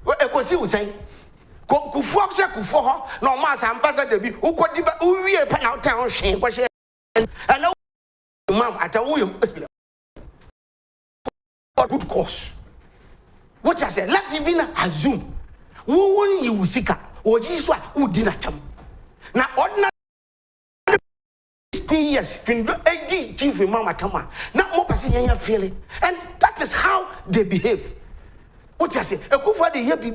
B: what was he saying? Kufo, no mass ambassador, who could be a pen out town shame, but she and no mom at a William. Good course. What I said, let's even assume who won you seek or Jesus who did not come. Now, ordinary 16 years, chief Mama Tama, not more passing feeling, and that is how they behave. What I say, a good for the year be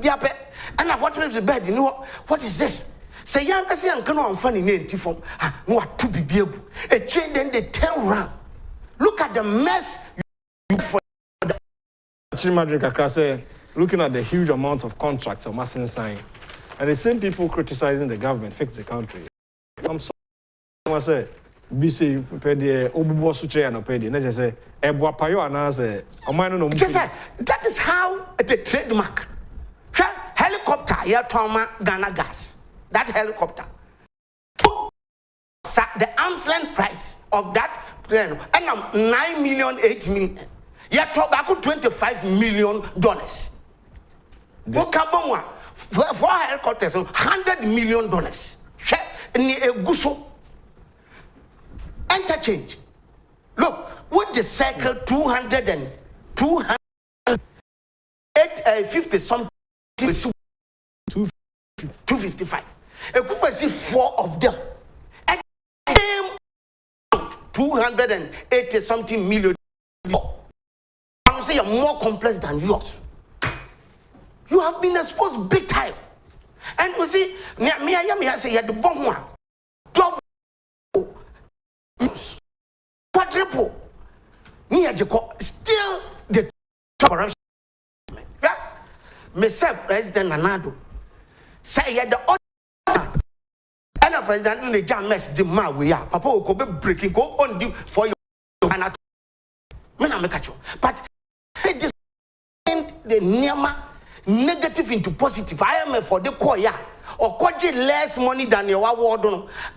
B: and I watch the bed, you know what is this? Say, young as young can on funny name, Tifom, no, to be able. A change then they turn around. Look at the mess you for the
A: Chimadrika looking at the huge amount of contracts of Masin sign, and the same people criticizing the government fix the country. I'm sorry, I say, BC Pedi, Obubo Sutre and Opedi, and I just say, Ebuapayo and I say,
B: that is how the trademark. Helicopter, yeah, Toma Ghana gas. That helicopter. The arm's length price of that plane, and 9 million, 8 million. Yeah, tobacco $25 million. Okabonwa for helicopters, $100 million. Ni eguso interchange. Look, with the cycle 250 something 255. Ekufo 4 of them. And 280 something million. I would say you're more complex than yours. You have been exposed big time. And you see, I say you had the bomb one. Double, quadruple. Still the corruption. Yeah? Myself, President Nanado, say you had the other. And a president in the jam mess the man we are. Papa will go breaking, go on due for your. But it just the negative into positive. IMF for the koya or kwaje less money than your award.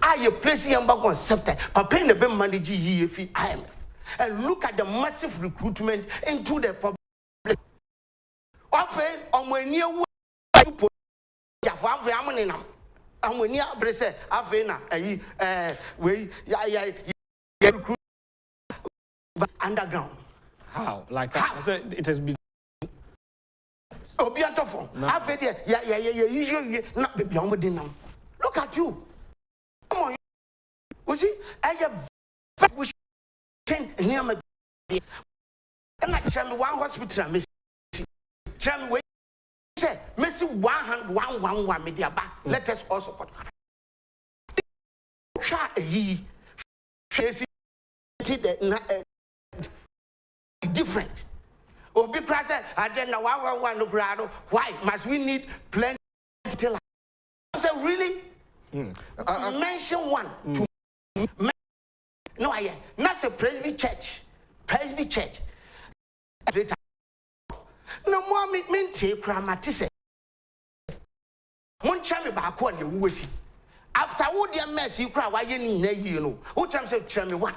B: I place your back on scepter. Papa in the bank manage IMF. And look at the massive recruitment into the public. Often on when you put and when you say Avena, we recruit underground.
A: How? Like how? I said, it has been.
B: Oh, be out of I've heard yeah, not be on with them. Look at you. Come on, you see, I have we should near my and I tell me one hospital, Miss. Tell me where say, Messi 1 media back. Let us all support. Different. Or because I don't know why must we need plenty to say really? Mention one to no, I not a Presby church. No more mean take grammatise. One chame back on you will see. After what dear mess you cry, why you know? Who time say tell me one?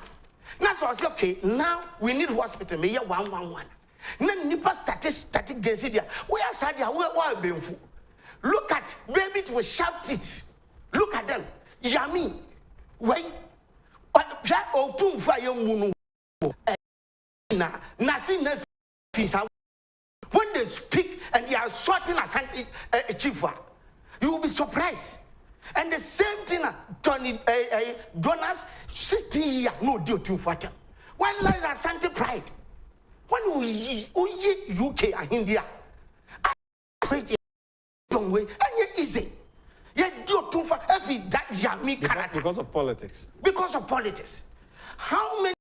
B: That's what I say, okay, now we need hospital, me 111. Then nipa static Kencity. We are sad, we are being fool. Look at baby to shout it. Look at them. Yami. Wait. Oh, two fire munu. Nothing peace. When they speak and they are sorting a chief, you will be surprised. And the same thing, Tony Jonas, 16 years, no deal to Fata. When lies are Santa Pride. When we UK and India, I say, don't wait, and yet easy. Yet do too far every that Yami character.
A: Because of politics.
B: Because of politics. How many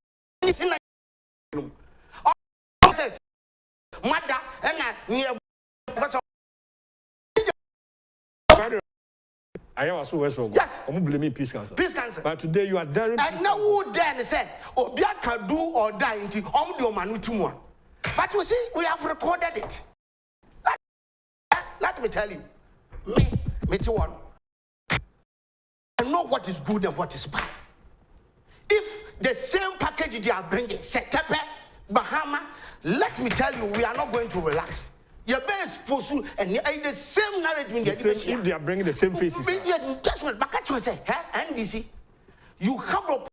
B: things mother and near
A: I am also West Rogo.
B: Yes.
A: I'm blaming Peace Council.
B: Peace Council.
A: But today you are daring.
B: And now who then say, Obia can do or die into the man to one. But you see, we have recorded it. Let me tell you, me too one. I know what is good and what is bad. If the same package they are bringing, Setepe, Bahama, let me tell you, we are not going to relax. You're very supposed to, and the same narrative.
A: If they are bringing the same faces.
B: NBC, you have a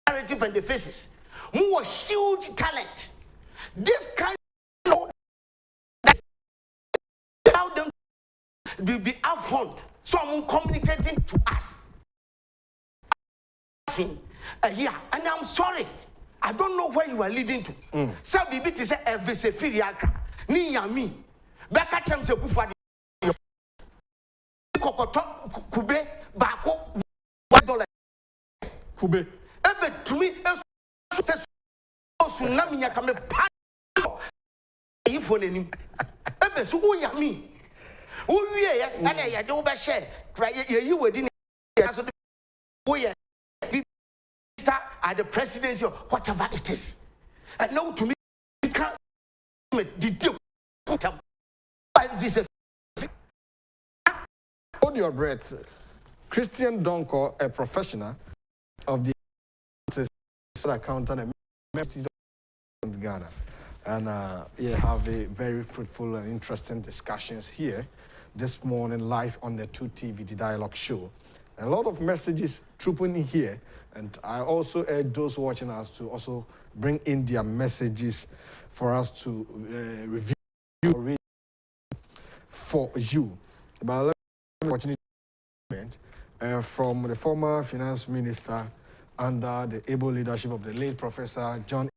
B: narrative and the faces. More huge talent. This kind of allow them to be upfront. Someone communicating to us. Yeah, and I'm sorry. I don't know where you are leading to. So BBT say every Firiaka. Ni yami. Beka chem se kufa di. Kokoto kube bako $1.
A: Kube.
B: Ebe tumi se tsunami nya kame pa. Ifo nenim. Ebe su yami. Wo wie ya na ya de wo be share. Ye yi wedi ni so de wo ye at the presidency or whatever it is. And now to me, we can't
A: hold your breath. Christian Donkor, a professional of the accountant and Ghana. And you have a very fruitful and interesting discussions here this morning live on the 2TV, the dialogue show. A lot of messages trooping in here. And I also urge those watching us to also bring in their messages for us to review or read for you. But watching from the former finance minister under the able leadership of the late Professor John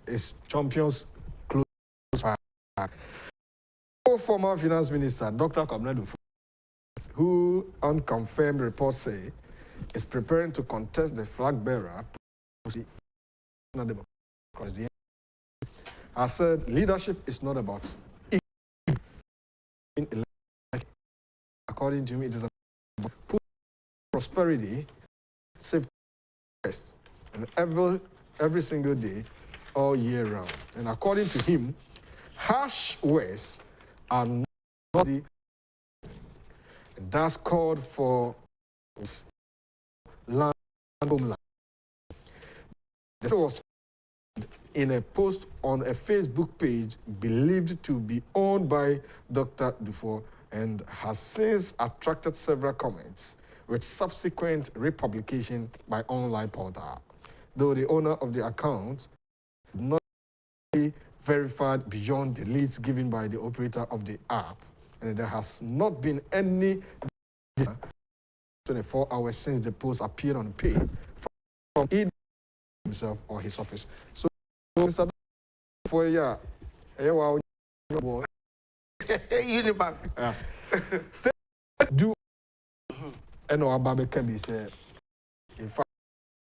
A: is champions close by. Former finance minister Dr. Akufo-addo, who unconfirmed reports say is preparing to contest the flag bearer, has said leadership is not about according to him, it is about prosperity, safety, and every single day, all year round. And according to him, harsh words are not the. And that's called for land homeland. This was in a post on a Facebook page believed to be owned by Dr. Dufour and has since attracted several comments with subsequent republication by online portal. Though the owner of the account not verified beyond the leads given by the operator of the app, and there has not been any 24 hours since the post appeared on the page from either himself or his office. So, Mr. For
B: Unibank.
A: Yes. Do and our Babe can be said. In fact,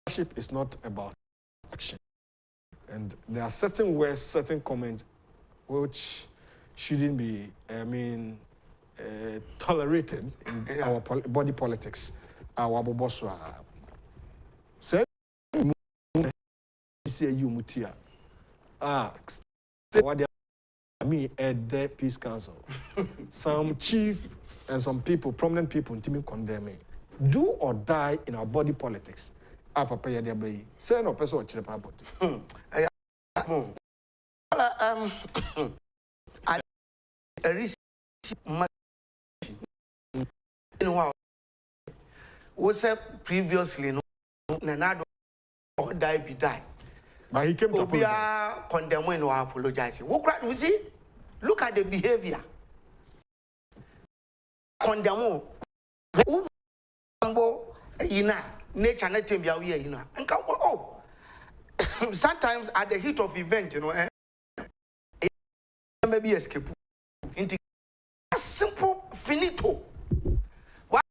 A: leadership is not about action. And there are certain words, certain comments which shouldn't be, tolerated in our body politics. Our boboswa. Say, you mutia. What me at the Peace Council. Some chief and some people, prominent people, in condemn me. Do or die in our body politics. Papa ya bay. Say no person or chip about.
B: I receive was previously no Nanado or die be die.
A: But he came to apologize.
B: Condemn or apologize. We see, look at the behavior. Condemn. Nature not to be aware, and come sometimes at the heat of event, maybe escape into a simple finito. Why?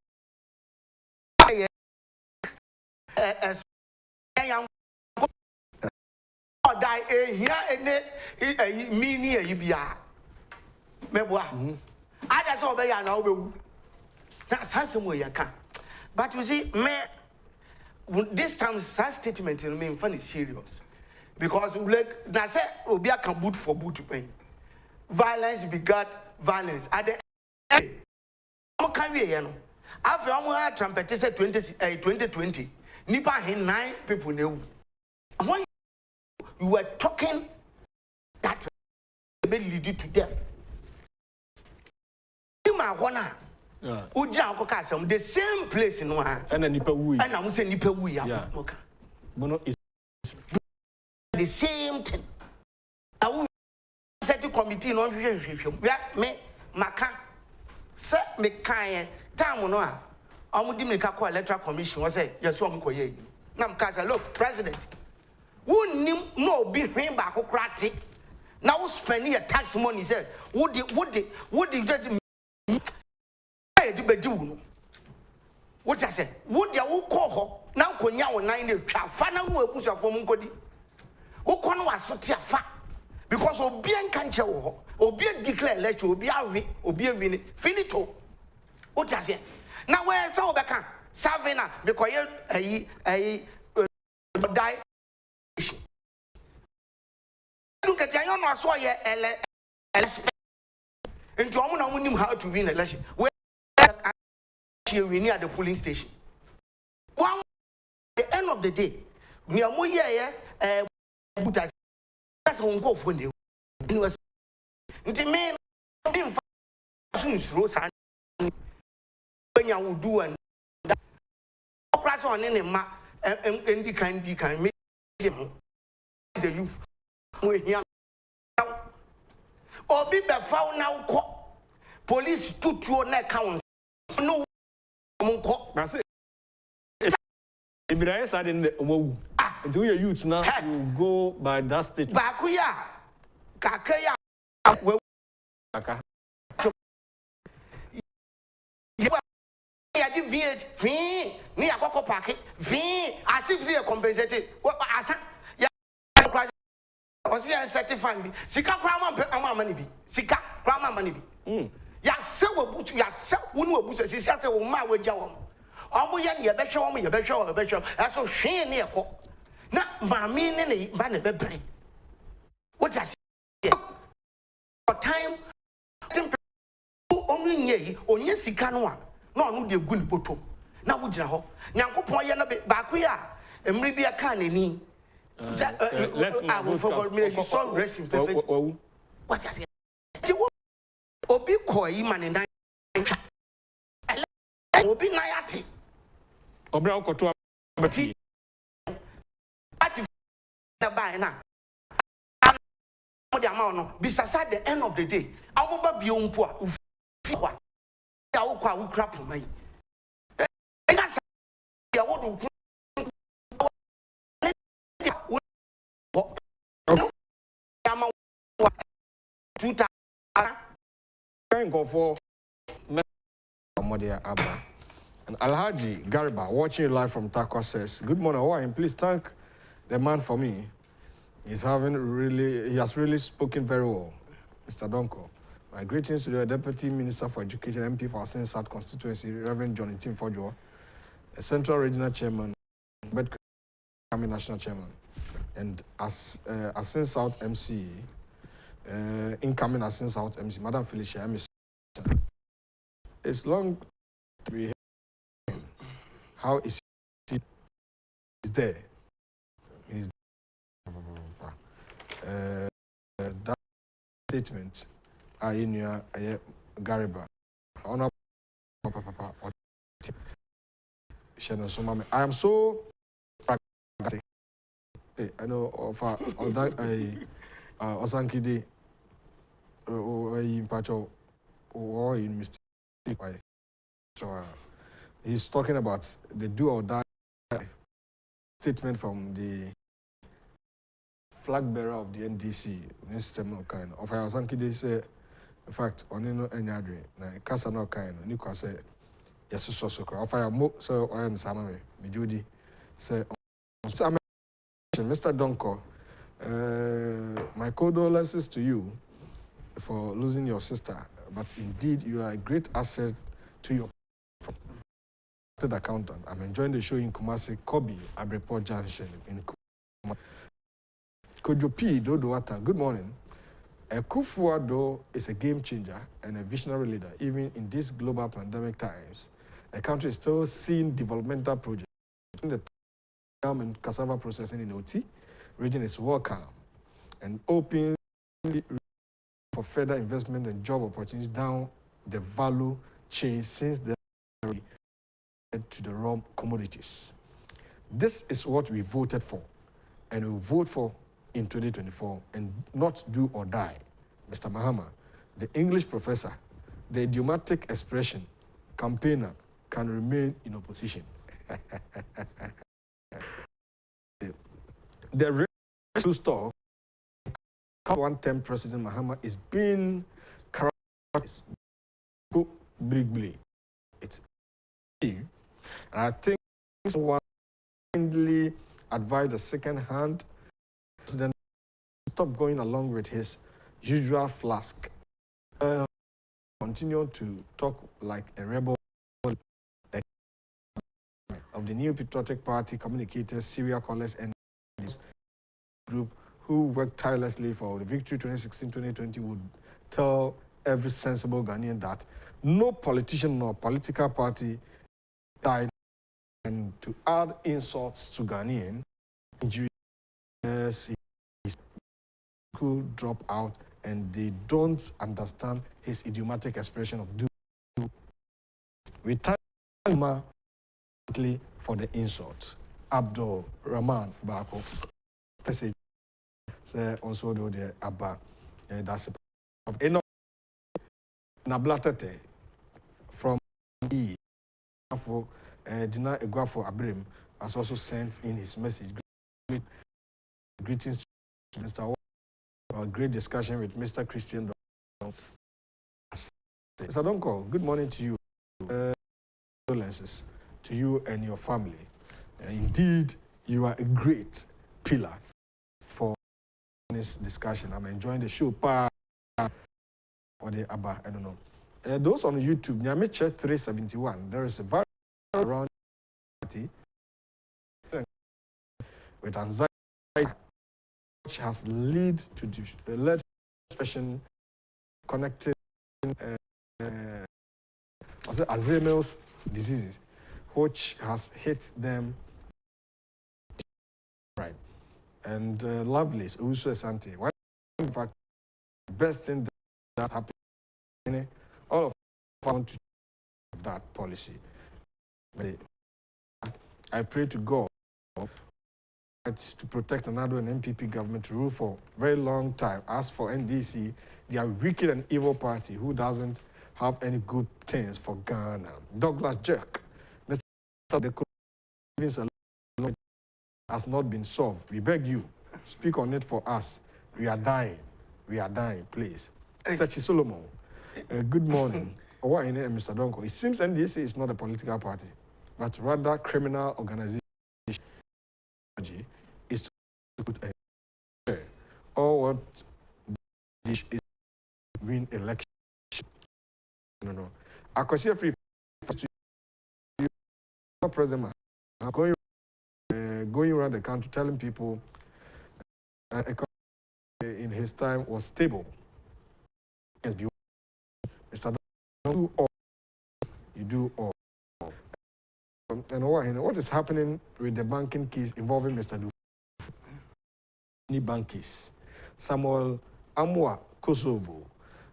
B: As young die here and me near you be a meboa. I just obey an over. That's handsome way you can. But you see, me this time such statement in me funny serious. Because like na say Obia can boot for boot to pay. Violence begat violence. At the end, after I'm trumpet said 2020, Nipa had 9 people knew. When you were talking that may lead you to death. You might wanna the same place in one and a Nipa Wui. And I'm saying Nipa Wui. Bono is the same thing. I will set a committee on me, Maka, set me kind, Tamonoa. I would make a electoral commission was say, yes, one coye. Nam Casa, look, President, who no be backocratic. Now spending a tax money said, would you judge me? What I said, would you call her now? Konya or 9 Fana will push a form Godi. Who can was so tear fat because Obian can't show Obian declare let you be a finito. What I said, now where's Sobaka Savena because a die. Look at Yayon, I saw ye and to know him how to win election. We near the polling station. One at the end of the day, we are more here, but that's won't go for you. It was the main Rose when you would do and press on any map and the can make him the youth. Or be found now, police took your neck count. no monko
A: na say if there is side in the until we youth now you go by that state
B: baako ya kaka ya
A: kaka
B: ya di vie ni akoko park vie as if say compensated asa ya osi ya certified bi sika kra ama ni bi sika kra ama ni bi ya se wabutu ya se wonu wabutu si se wo ma wagya wo omo ye ne ye behwe aso hwe ne ekọ na maami ne ba ne bebre what just for time omu nye onye sika no a na onu de gu ni bottom na wo gina ho nyankopon ye na baako ya emri bi aka nani you saw racing perfect what just obi ko yi mane dan obi na yati
A: obra okoto abati
B: ati na buy na the amount no bisasa at the end of the day amoba bi ompo a ufiwa ya wo kwa wo crap mai ena sa ya wo do ama 2000
A: kind go for Modia Abba and Alhaji Garba watching you live from Takwa says good morning Hawaiian please thank the man for me. He has really spoken very well, Mr. Donkor. My greetings to the Deputy Minister for Education, MP for Asin South Constituency, Reverend Johnny Tim Fojo, the Central Regional Chairman, but National Chairman, and as Asin South MC, incoming Asin South MC, Madam Felicia Emerson. It's long to be hearing how is he is there. He's that statement in your Gariba. I am so pragmatic. I know of Osankide in Pacho or in mistake. So he's talking about the do or die statement from the flag bearer of the NDC, Mr. Kind of Osankide say, in fact, Onino Enyadre, na Kasa no kind, Nico say, yes, so cry. Of I mo so I am Samame, Mijudi say, Mr. Donkor, my condolences to you for losing your sister, but indeed you are a great asset to your accountant. I'm enjoying the show in Kumasi, Kobe, Abreport Junction in Kumasi. Kojopi Dodowata, good morning. Akufo-addo is a game changer and a visionary leader. Even in these global pandemic times, the country is still seeing developmental projects. The and cassava processing in OT region is welcome and open for further investment and job opportunities down the value chain since the to the raw commodities. This is what we voted for, and we will vote for in 2024 and not do or die. Mr. Mahama, the English professor, the idiomatic expression, campaigner, can remain in opposition. The rest store, 110 President Mahama is being characterized big. It's and I think someone kindly advised the second-hand president to stop going along with his usual flask. Continue to talk like a rebel of the New Patriotic Party communicators, serial callers, and this group who worked tirelessly for the victory 2016-2020 would tell every sensible Ghanaian that no politician nor political party died, and to add insults to Ghanaian injuries, could drop out, and they don't understand his idiomatic expression of do. We thank him for the insult. Abdul Rahman Bako say also do the Abba. That's na blatete from for Dina Eguafo Abrim has also sent in his message. Greetings to Mr. Wall. A great discussion with Mr. Christian Donkor. Mr. Donkor, good morning to you. Condolences to you and your family. Indeed, you are a great pillar for this discussion. I'm enjoying the show. Or the Abba, I don't know. Those on YouTube, Nyamiche 371, there is a viral around with anxiety, which has led to depression connecting Alzheimer's diseases, which has hit them right. And Lovelace, also Asante. One in fact, the best thing that happened, all of us want to have that policy. I pray to God to protect another NPP government to rule for a very long time. As for NDC, they are wicked and evil party who doesn't have any good things for Ghana. Douglas Jerk, Mr. The has not been solved. We beg you, speak on it for us. We are dying. We are dying, please. Sechi Solomon, good morning. Mr. Donkor. It seems NDC is not a political party, but rather criminal organization. Is to put a or what this is win election. No. I consider free president going around the country telling people in his time was stable. Mr. Do all. You do all. And what is happening with the banking case involving Mr. Du? Bank case. Samuel Amwa, Kosovo.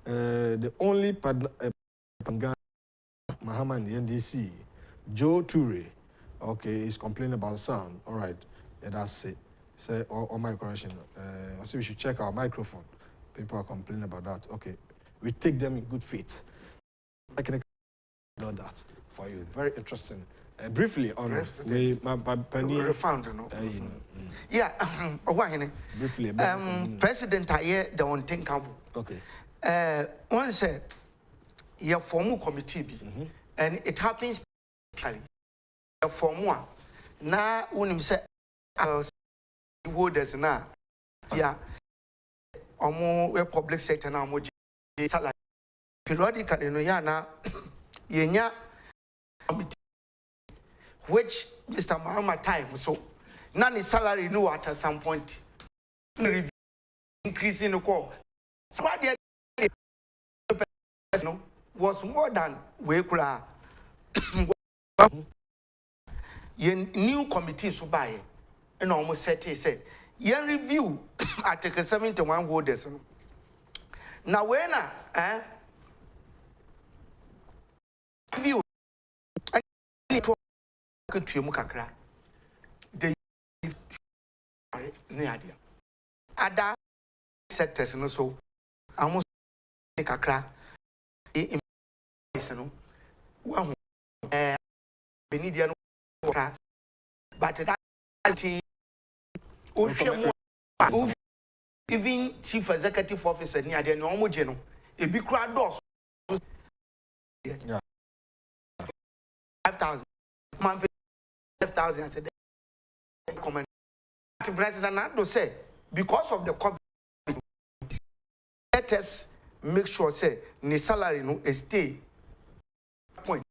A: The only Pangana Mahama in the NDC. Joe Ture, okay, is complaining about sound. All right, that's it. Say, or my correction. I say we should check our microphone. People are complaining about that. Okay, we take them in good faith. I can do that for you. Very interesting. Briefly on my penny.
B: Refound, you know. Yeah,
A: briefly.
B: President Aye the one thing come.
A: Okay.
B: One said, your formal committee be, and it happens. A form one. Now, when you say, holders now, yeah, or more public sector now, more salary. Periodically, no, yana, yenya, which Mr. Mahama time, so none is salary no at some point. Increasing the call. So what the was more than we could have. New committee so by and almost said, yen review Article 71 holders. Now, when review could you mukakra the idea. Other sectors and so almost kakra in one Benedian, but that even chief executive officer near the normal general, a big crowd doors. 5,000. 5,000 said, comment. President Nando said, because of the COVID, let us make sure, say, the salary no stay. Point.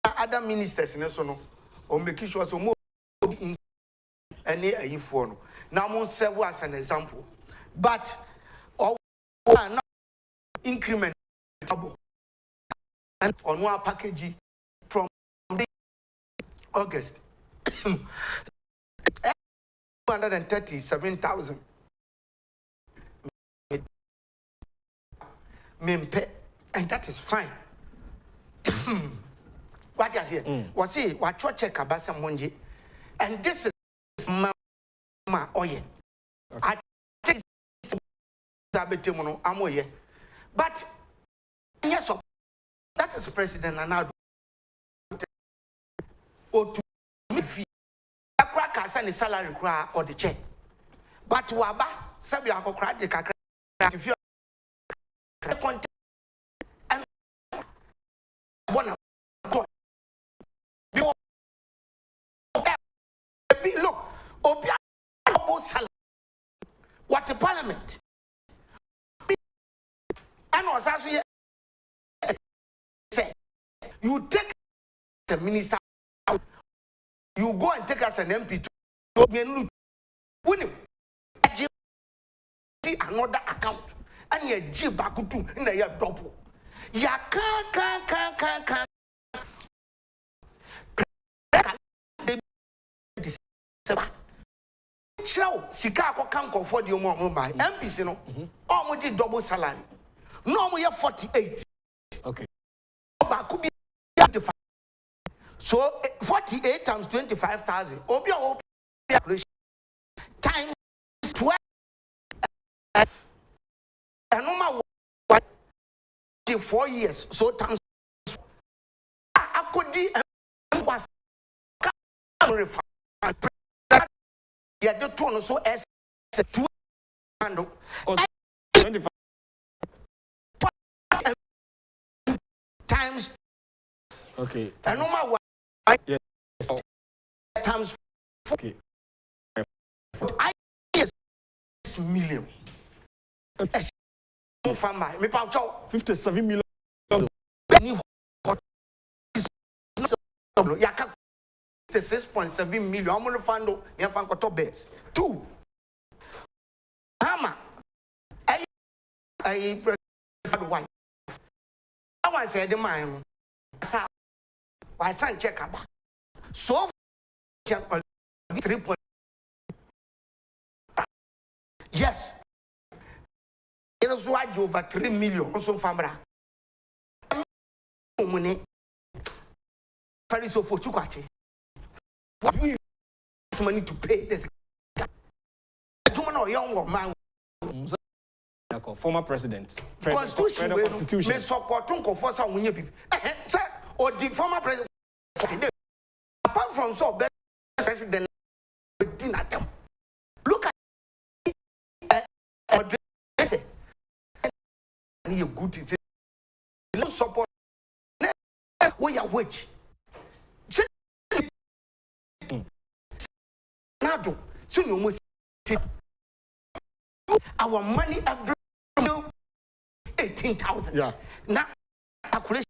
B: Other ministers in so no, or making sure so more in any info. Now, I'm going to serve as an example. But, or now, increment and on one package from August. 237,000. And that is fine. What you say? Was he what you check about some money? And this is my oye. I take Amoye. But yes, that is President Anado. or to me fee. A crack as any salary cry or the check. But waba, Sabi Uncle cried the crack if you are content and one look, Obia salary. What the parliament? And was actually say, you take the minister out, you go and take us an MP to win him. Another account and you jib back to in a year double. Ya can. Show Chicago can't afford you more by MPs, no, almost double salary. No more 48.
A: Okay.
B: Could be so 48 times 25,000. Obia times 12. And no matter what, 4 years. So times I could be was yeah, the tone so as 2 25 times.
A: Okay.
B: And no matter what,
A: yes.
B: Times.
A: Okay.
B: I yes million. Farmer, me pa
A: 57 million.
B: Yaka 6.7 million. I'm gonna find out. Me find top beds. 2. Hammer. I press 1. I want say the mine. Why son check about. So check 3. Yes. It was wide over 3 million. Also, Famra. Money. Paris of Fuchukachi. What we use money to pay this. Young man.
A: Former president.
B: Constitution. May support for some people. Sir, or the former president. Apart from so, best president. Look at a good thing. No support. We are which. Now, soon you must our money every 18,000.
A: Yeah.
B: Now, calculation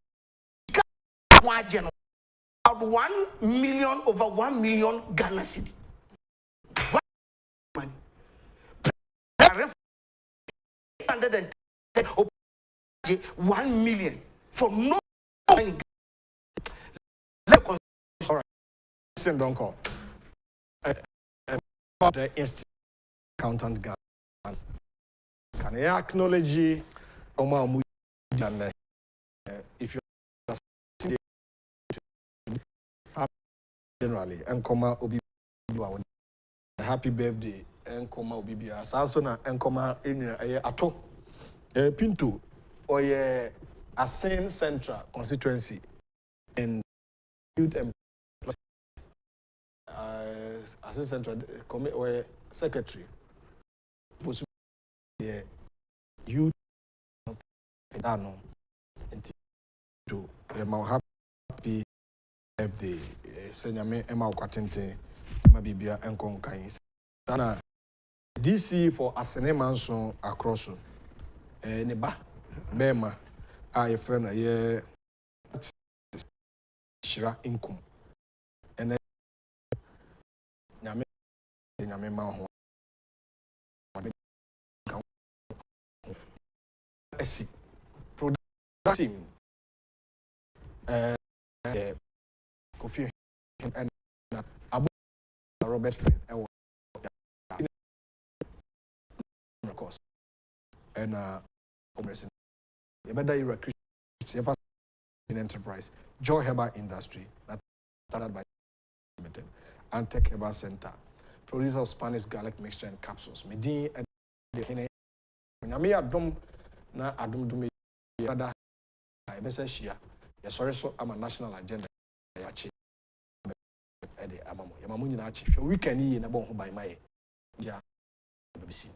B: 1 million over 1 million Ghana city. Money. 1 million for no money.
A: All right. Listen, Donkor. The institute accountant Ghana. Can I acknowledge Oma if you generally and comma obi happy birthday and comma obi asasona and comma in ato pinto or Asin Central constituency and youth and Asin Central or secretary for youth and to happy birthday senyame ema kwatente ma bibia enkon kan sana DC for Asene Manson across ne ba bema a friend ye shira income ene nyame ma ho esi product team Kofi and Abu Robert Friend and course and better you recruit enterprise Joy Herbal Industry that started by Limited and Tech Herbal Center producer of Spanish garlic mixture and capsules Medin and Nyame adom na adom dum yada I be say shia sorry so I'm a national agenda ede amamo ya mamu nyina achi hwe weekend yi na bo ho ban maye ya babisi